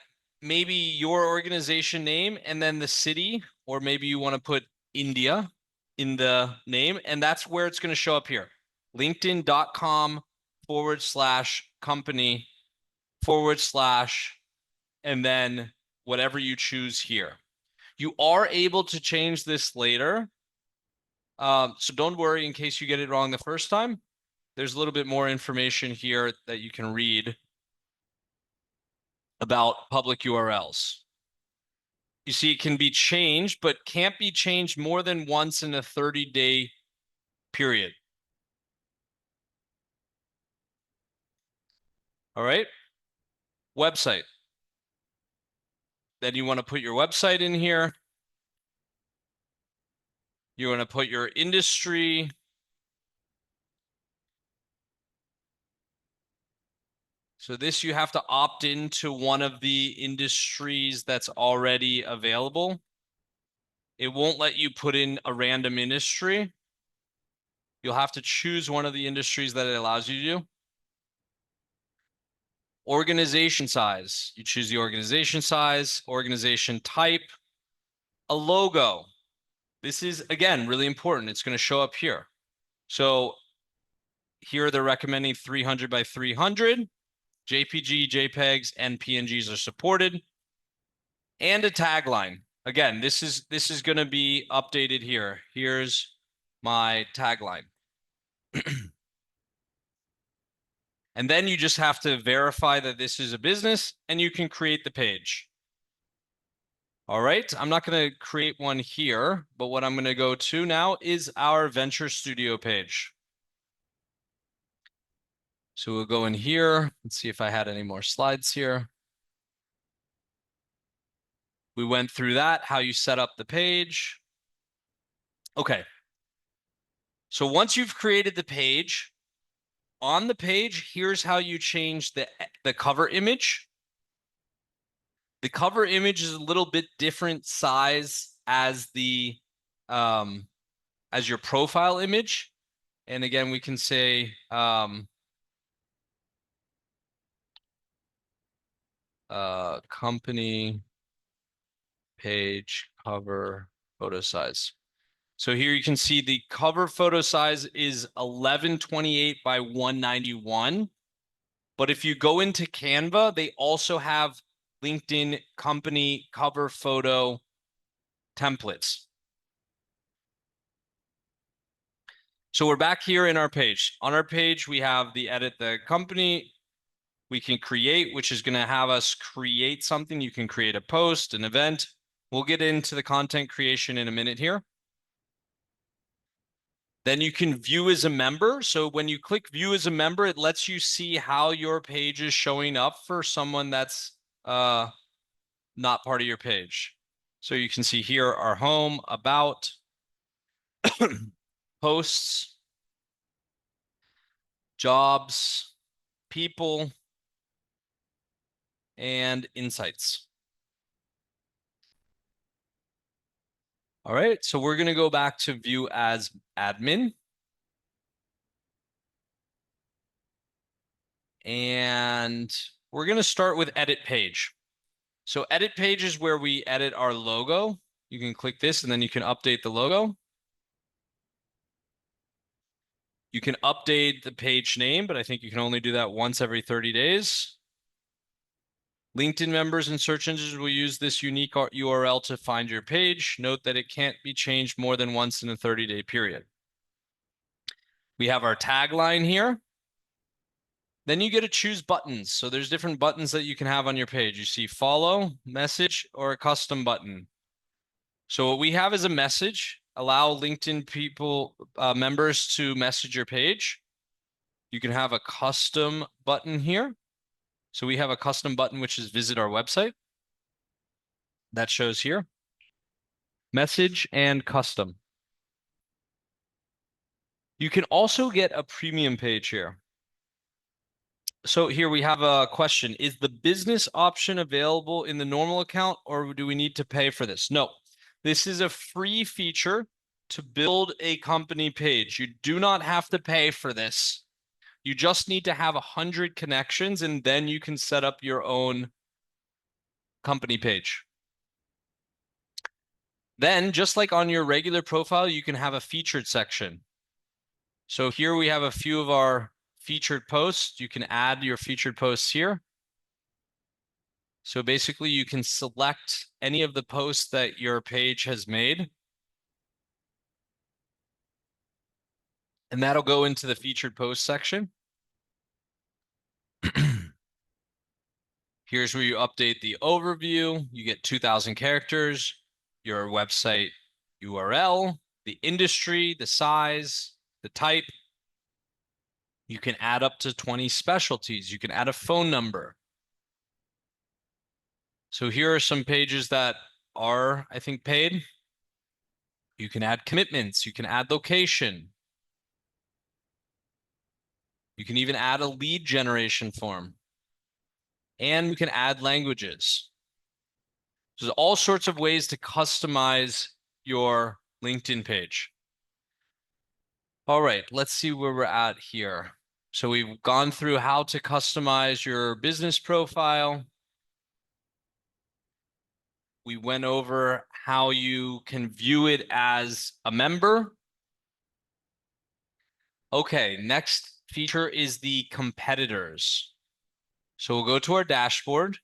maybe your organization name and then the city, or maybe you want to put India in the name, and that's where it's going to show up here. LinkedIn.com/company/ and then whatever you choose here. You are able to change this later. So don't worry in case you get it wrong the first time. There's a little bit more information here that you can read about public URLs. You see, it can be changed, but can't be changed more than once in a 30-day period. All right. Website. Then you want to put your website in here. You want to put your industry. So this, you have to opt into one of the industries that's already available. It won't let you put in a random industry. You'll have to choose one of the industries that it allows you to do. Organization size. You choose the organization size, organization type, a logo. This is, again, really important. It's going to show up here. So here they're recommending 300 by 300. JPG, JPEGs, and PNGs are supported. And a tagline. Again, this is going to be updated here. Here's my tagline. And then you just have to verify that this is a business and you can create the page. All right, I'm not going to create one here, but what I'm going to go to now is our Venture Studio page. So we'll go in here. Let's see if I had any more slides here. We went through that, how you set up the page. Okay. So once you've created the page, on the page, here's how you change the cover image. The cover image is a little bit different size as the as your profile image. And again, we can say company page cover photo size. So here you can see the cover photo size is 1128 by 191. But if you go into Canva, they also have LinkedIn company cover photo templates. So we're back here in our page. On our page, we have the edit the company. We can create, which is going to have us create something. You can create a post, an event. We'll get into the content creation in a minute here. Then you can view as a member. So when you click view as a member, it lets you see how your page is showing up for someone that's not part of your page. So you can see here our home, about, posts, jobs, people, and insights. All right, so we're going to go back to view as admin. And we're going to start with edit page. So edit page is where we edit our logo. You can click this and then you can update the logo. You can update the page name, but I think you can only do that once every 30 days. LinkedIn members and search engines will use this unique URL to find your page. Note that it can't be changed more than once in a 30-day period. We have our tagline here. Then you get to choose buttons. So there's different buttons that you can have on your page. You see follow, message, or a custom button. So what we have is a message. Allow LinkedIn people, members to message your page. You can have a custom button here. So we have a custom button, which is visit our website. That shows here. Message and custom. You can also get a premium page here. So here we have a question. Is the business option available in the normal account, or do we need to pay for this? No, this is a free feature to build a company page. You do not have to pay for this. You just need to have 100 connections, and then you can set up your own company page. Then, just like on your regular profile, you can have a featured section. So here we have a few of our featured posts. You can add your featured posts here. So basically, you can select any of the posts that your page has made. And that'll go into the featured post section. Here's where you update the overview. You get 2,000 characters, your website URL, the industry, the size, the type. You can add up to 20 specialties. You can add a phone number. So here are some pages that are, I think, paid. You can add commitments. You can add location. You can even add a lead generation form. And you can add languages. There's all sorts of ways to customize your LinkedIn page. All right, let's see where we're at here. So we've gone through how to customize your business profile. We went over how you can view it as a member. Okay, next feature is the competitors. So we'll go to our dashboard.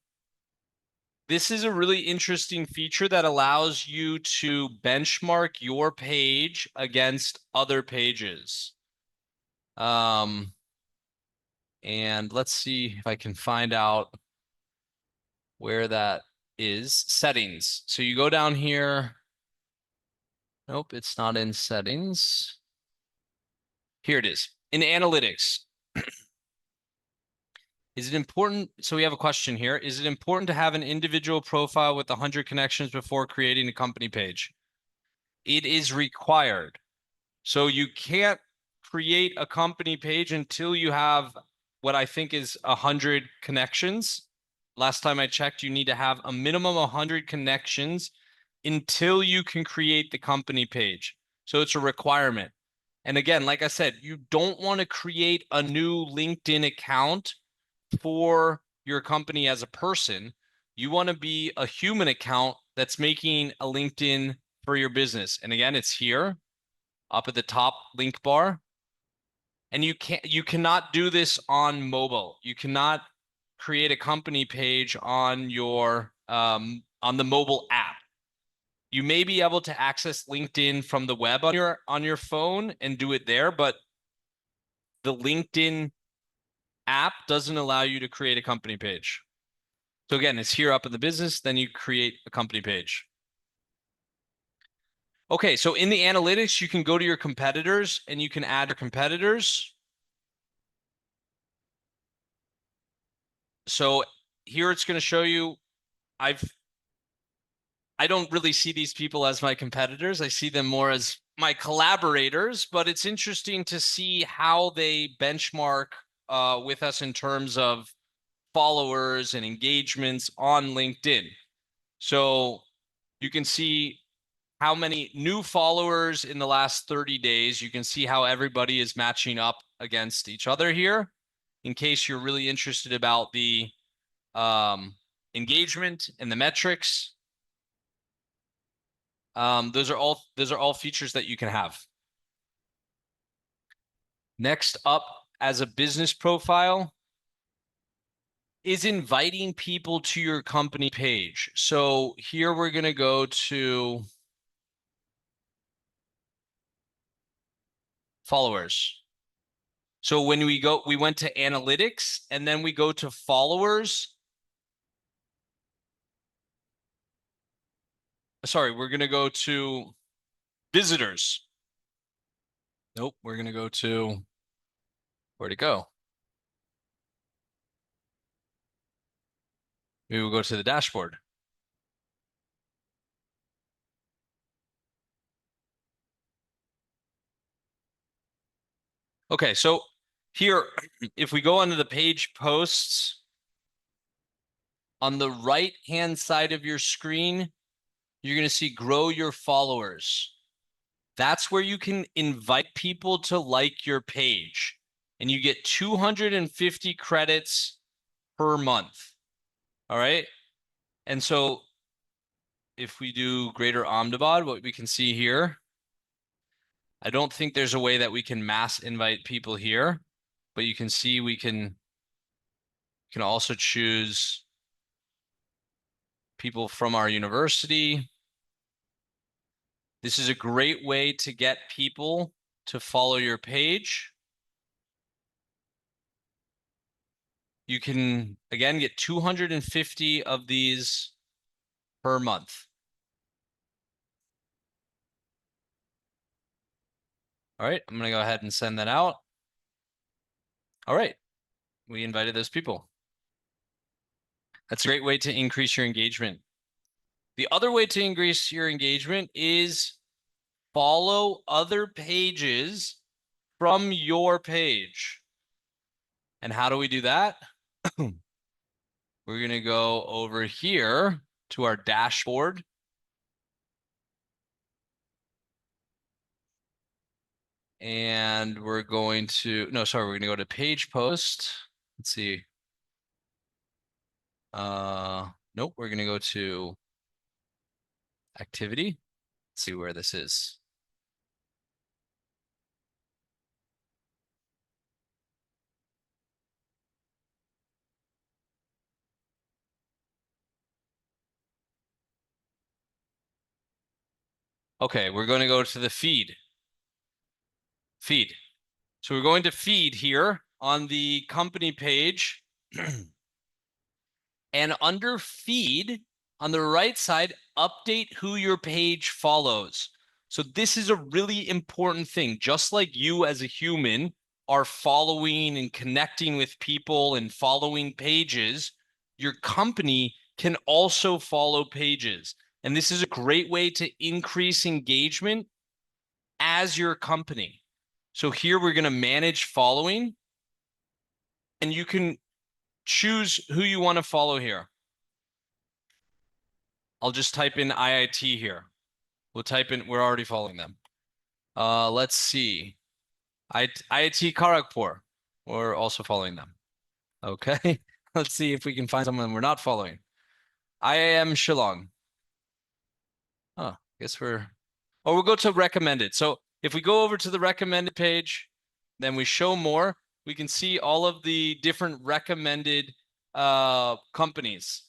This is a really interesting feature that allows you to benchmark your page against other pages. And let's see if I can find out where that is. Settings. So you go down here. Nope, it's not in settings. Here it is. In analytics. Is it important? So we have a question here. Is it important to have an individual profile with 100 connections before creating a company page? It is required. So you can't create a company page until you have what I think is 100 connections. Last time I checked, you need to have a minimum of 100 connections until you can create the company page. So it's a requirement. And again, like I said, you don't want to create a new LinkedIn account for your company as a person. You want to be a human account that's making a LinkedIn for your business. And again, it's here up at the top link bar. And you cannot do this on mobile. You cannot create a company page on your on the mobile app. You may be able to access LinkedIn from the web on your phone and do it there, but the LinkedIn app doesn't allow you to create a company page. So again, it's here up in the business, then you create a company page. Okay, so in the analytics, you can go to your competitors and you can add your competitors. So here it's going to show you, I don't really see these people as my competitors. I see them more as my collaborators, but it's interesting to see how they benchmark with us in terms of followers and engagements on LinkedIn. So you can see how many new followers in the last 30 days. You can see how everybody is matching up against each other here. In case you're really interested about the engagement and the metrics, those are all features that you can have. Next up, as a business profile, is inviting people to your company page. So here we're going to go to followers. So when we went to analytics and then we go to followers. Sorry, we're going to go to visitors. Nope, we're going to go to, where'd it go? Maybe we'll go to the dashboard. Okay, so here, if we go onto the page posts, on the right-hand side of your screen, you're going to see grow your followers. That's where you can invite people to like your page. And you get 250 credits per month. All right. And so if we do Greater Ahmedabad, what we can see here, I don't think there's a way that we can mass invite people here, but you can see we can also choose people from our university. This is a great way to get people to follow your page. You can, again, get 250 of these per month. All right, I'm going to go ahead and send that out. All right. We invited those people. That's a great way to increase your engagement. The other way to increase your engagement is follow other pages from your page. And how do we do that? We're going to go over here to our dashboard. And we're going to, no, sorry, we're going to go to page post. Let's see. Nope, we're going to go to activity. Let's see where this is. Okay, we're going to go to the feed. Feed. So we're going to feed here on the company page. And under feed, on the right side, update who your page follows. So this is a really important thing. Just like you as a human are following and connecting with people and following pages, your company can also follow pages. And this is a great way to increase engagement as your company. So here we're going to manage following, and you can choose who you want to follow here. I'll just type in IIT here. We'll type in, we're already following them. Let's see. IIT Kharagpur, we're also following them. Okay, let's see if we can find someone we're not following. IIM Shillong. Oh, I guess we'll go to recommended. So if we go over to the recommended page, then we show more, we can see all of the different recommended companies.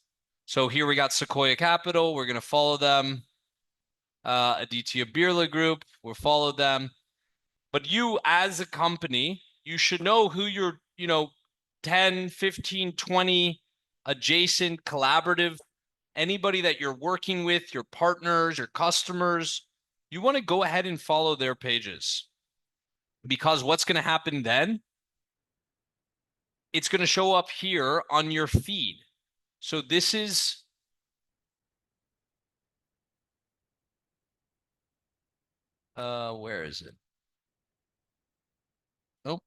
So here we got Sequoia Capital, we're going to follow them. Aditya Birla Group, we'll follow them. But you as a company, you should know who your, 10, 15, 20 adjacent collaborative, anybody that you're working with, your partners, your customers, you want to go ahead and follow their pages. Because what's going to happen then? It's going to show up here on your feed. So this is where is it? Nope.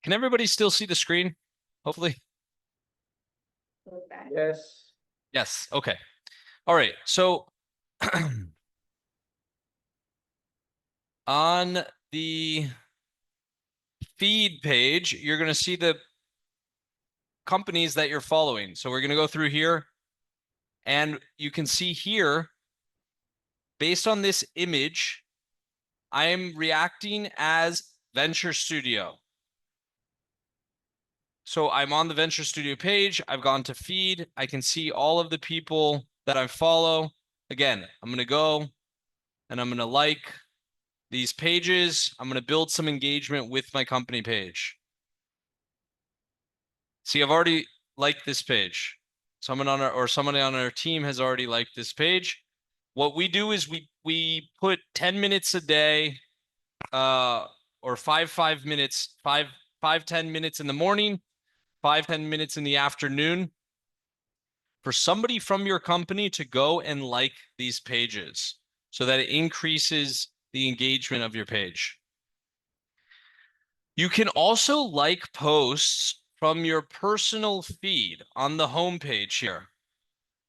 Can everybody still see the screen? Hopefully. Yes. Yes. Okay. All right. So on the feed page, you're going to see the companies that you're following. So we're going to go through here, and you can see here, based on this image, I am reacting as Venture Studio. So I'm on the Venture Studio page. I've gone to feed. I can see all of the people that I follow. Again, I'm going to go and I'm going to like these pages. I'm going to build some engagement with my company page. See, I've already liked this page. Someone on somebody on our team has already liked this page. What we do is we put 10 minutes a day, or 5 minutes, 10 minutes in the morning, 10 minutes in the afternoon for somebody from your company to go and like these pages so that it increases the engagement of your page. You can also like posts from your personal feed on the home page here.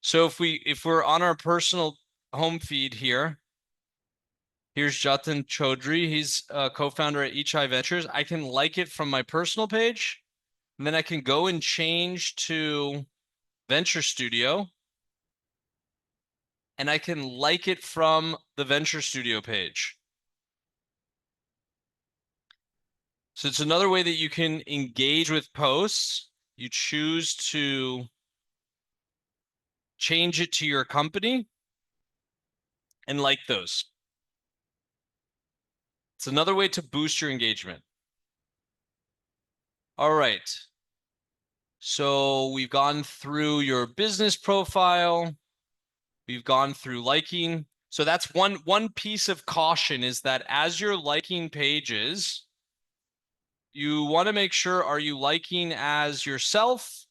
So if we're on our personal home feed here, here's Jatin Chaudhry. He's a co-founder at Ichai Ventures. I can like it from my personal page, and then I can go and change to Venture Studio, and I can like it from the Venture Studio page. So it's another way that you can engage with posts. You choose to change it to your company and like those. It's another way to boost your engagement. All right. So we've gone through your business profile. We've gone through liking. So that's one piece of caution, is that as you're liking pages, you want to make sure, are you liking as yourself?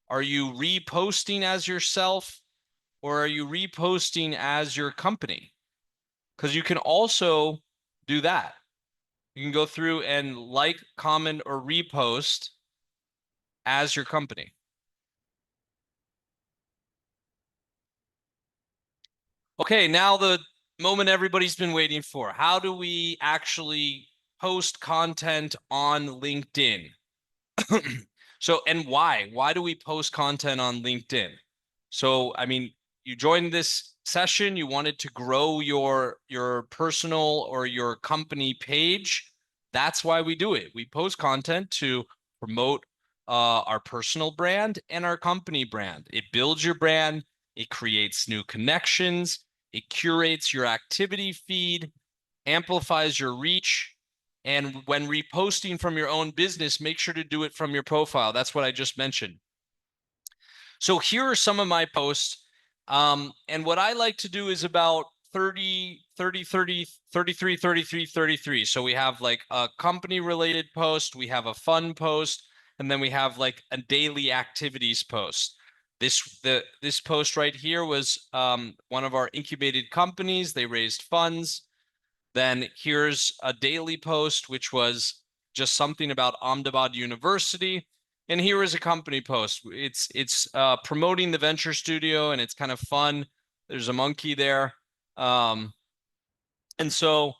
Are you reposting as yourself? Or are you reposting as your company? Because you can also do that. You can go through and like, comment, or repost as your company. Okay, now the moment everybody's been waiting for. How do we actually post content on LinkedIn? So, and why? Why do we post content on LinkedIn? So, I mean, you joined this session, you wanted to grow your personal or your company page. That's why we do it. We post content to promote our personal brand and our company brand. It builds your brand, it creates new connections, it curates your activity feed, amplifies your reach. And when reposting from your own business, make sure to do it from your profile. That's what I just mentioned. So here are some of my posts. And what I like to do is about 30, 30, 30, 33, 33, 33. So we have like a company related post, we have a fun post, and then we have like a daily activities post. This post right here was one of our incubated companies. They raised funds. Then here's a daily post, which was just something about Ahmedabad University. And here is a company post. It's promoting the venture studio, and it's kind of fun. There's a monkey there. And so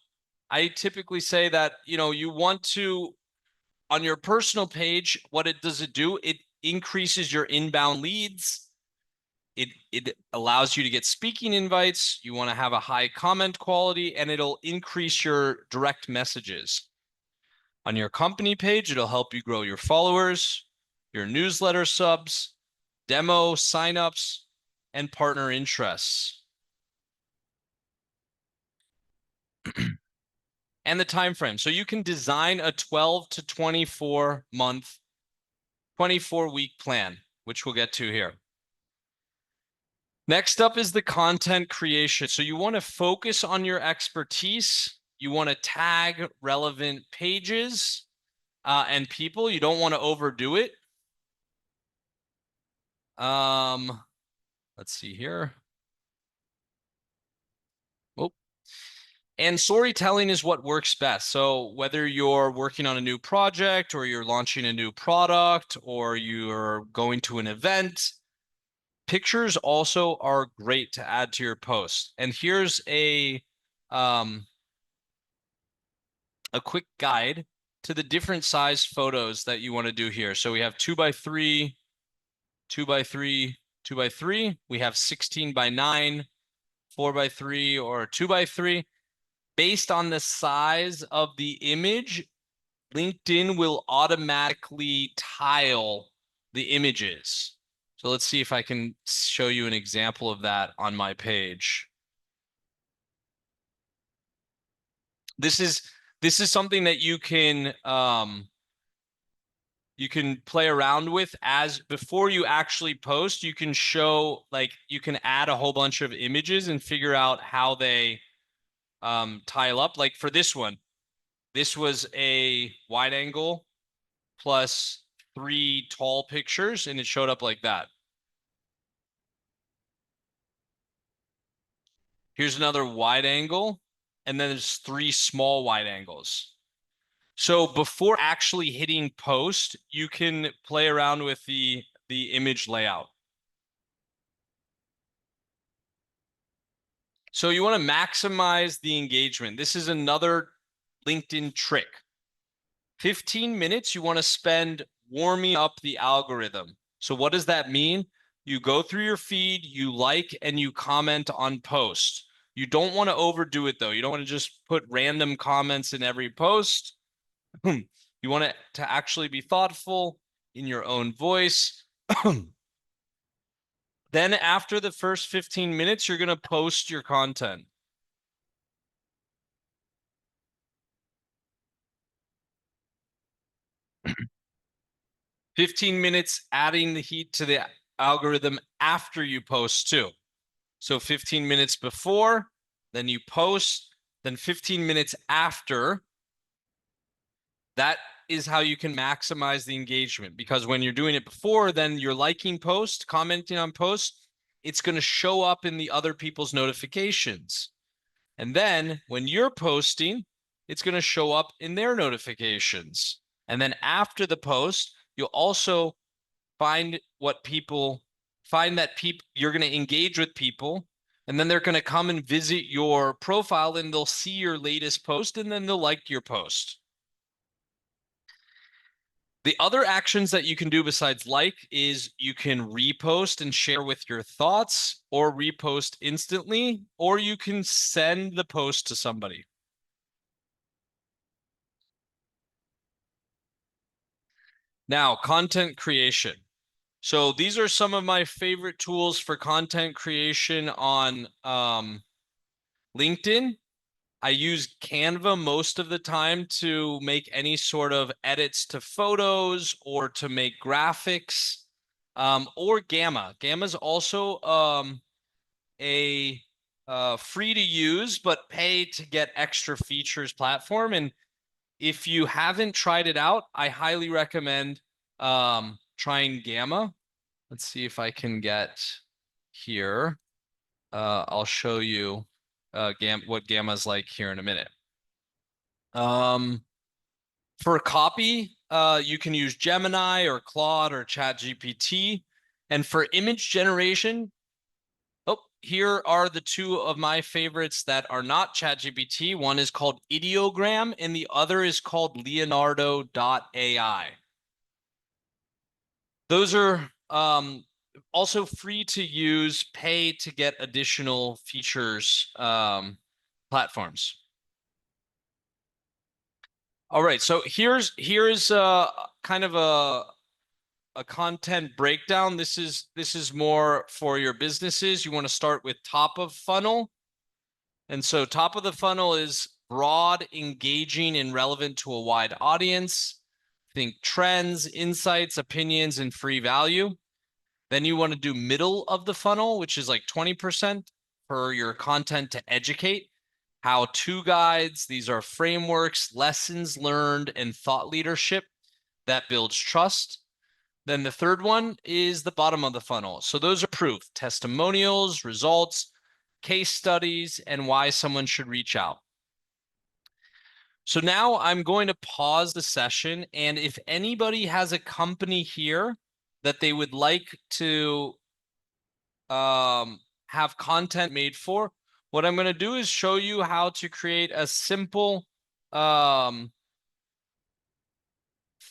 I typically say that, you want to, on your personal page, what it does it do? It increases your inbound leads. It allows you to get speaking invites. You want to have a high comment quality, and it'll increase your direct messages. On your company page, it'll help you grow your followers, your newsletter subs, demo signups, and partner interests. And the time frame. So you can design a 12 to 24 month, 24-week plan, which we'll get to here. Next up is the content creation. So you want to focus on your expertise. You want to tag relevant pages and people. You don't want to overdo it. Let's see here. Oh. And storytelling is what works best. So whether you're working on a new project, or you're launching a new product, or you're going to an event, pictures also are great to add to your post. And here's a quick guide to the different size photos that you want to do here. So we have 2x3, 2x3, 2x3. We have 16x9, 4x3, or 2x3. Based on the size of the image, LinkedIn will automatically tile the images. So let's see if I can show you an example of that on my page. This is something that you can play around with as before you actually post. You can show, like, you can add a whole bunch of images and figure out how they tile up. Like for this one, this was a wide angle plus 3 tall pictures, and it showed up like that. Here's another wide angle, and then there's 3 small wide angles. So before actually hitting post, you can play around with the image layout. So you want to maximize the engagement. This is another LinkedIn trick. 15 minutes you want to spend warming up the algorithm. So what does that mean? You go through your feed, you like and you comment on posts. You don't want to overdo it though. You don't want to just put random comments in every post. You want it to actually be thoughtful in your own voice. Then after the first 15 minutes, you're going to post your content. "15 minutes adding the heat to the algorithm after you post too. So 15 minutes before, then you post, then 15 minutes after. That is how you can maximize the engagement, because when you're doing it before, then you're liking posts, commenting on posts, it's going to show up in the other people's notifications. And then when you're posting, it's going to show up in their notifications. And then after the post, you'll also find that people you're going to engage with people, and then they're going to come and visit your profile and they'll see your latest post and then they'll like your post. The other actions that you can do besides like is you can repost and share with your thoughts, or repost instantly, or you can send the post to somebody. Now, content creation. So these are some of my favorite tools for content creation on LinkedIn. I use Canva most of the time to make any sort of edits to photos or to make graphics, or Gamma. Gamma is also a free to use but pay to get extra features platform. And if you haven't tried it out, I highly recommend trying Gamma. Let's see if I can get here. I'll show you what Gamma's like here in a minute. For copy, you can use Gemini or Claude or ChatGPT. And for image generation, here are the two of my favorites that are not ChatGPT. One is called Ideogram and the other is called Leonardo.ai. Those are also free to use, pay to get additional features platforms. All right, so here's kind of a content breakdown. This is more for your businesses. You want to start with top of funnel. And so top of the funnel is broad, engaging, and relevant to a wide audience. Think trends, insights, opinions, and free value. Then you want to do middle of the funnel, which is like 20% for your content to educate. How-to guides, these are frameworks, lessons learned, and thought leadership that builds trust. Then the third one is the bottom of the funnel. So those are proof, testimonials, results, case studies, and why someone should reach out. So now I'm going to pause the session, and if anybody has a company here that they would like to have content made for, what I'm going to do is show you how to create a simple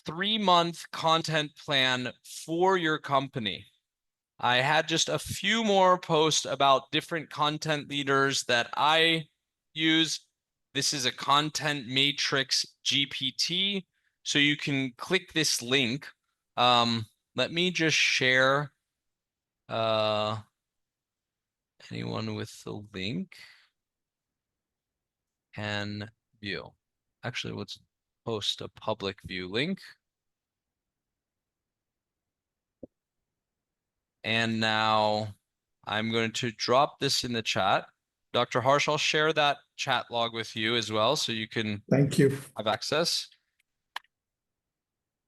3-month content plan for your company. I had just a few more posts about different content leaders that I use. This is a content matrix GPT. So you can click this link. Let me just share anyone with the link can view. Actually, let's post a public view link. And now I'm going to drop this in the chat. Dr. Harsh, I'll share that chat log with you as well, so you can have access.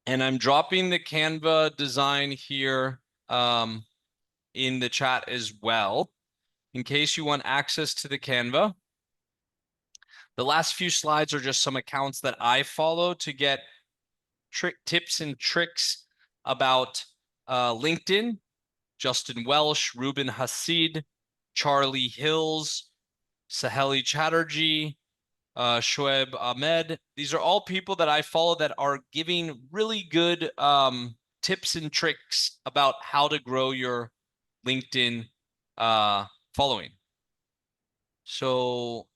And I'm dropping the Canva design here in the chat as well, in case you want access to the Canva. The last few slides are just some accounts that I follow to get tips and tricks about LinkedIn. Justin Welsh, Ruben Hassid, Charlie Hills, Saheli Chatterjee, Shoaib Ahmed. These are all people that I follow that are giving really good tips and tricks about how to grow your LinkedIn following. So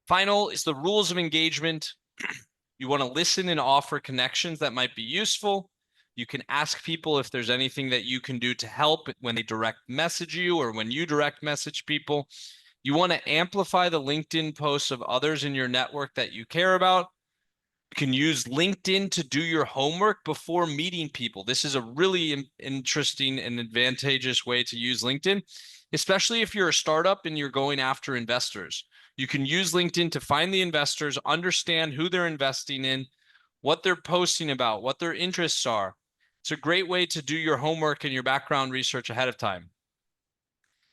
final is the rules of engagement. You want to listen and offer connections that might be useful. You can ask people if there's anything that you can do to help when they direct message you or when you direct message people. You want to amplify the LinkedIn posts of others in your network that you care about. You can use LinkedIn to do your homework before meeting people. This is a really interesting and advantageous way to use LinkedIn, especially if you're a startup and you're going after investors. You can use LinkedIn to find the investors, understand who they're investing in, what they're posting about, what their interests are. It's a great way to do your homework and your background research ahead of time.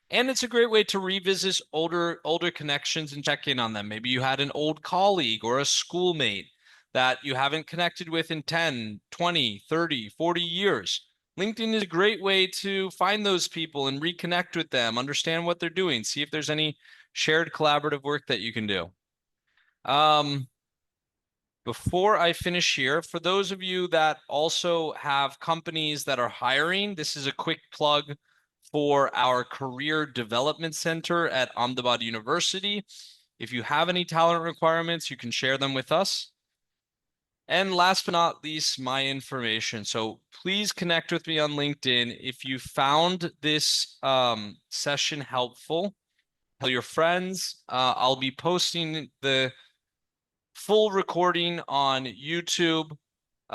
And it's a great way to revisit older connections and check in on them. Maybe you had an old colleague or a schoolmate that you haven't connected with in 10, 20, 30, 40 years. LinkedIn is a great way to find those people and reconnect with them, understand what they're doing, see if there's any shared collaborative work that you can do. Before I finish here, for those of you that also have companies that are hiring, this is a quick plug for our Career Development Center at Ahmedabad University. If you have any talent requirements, you can share them with us. And last but not least, my information. So please connect with me on LinkedIn. If you found this session helpful, tell your friends. I'll be posting the full recording on YouTube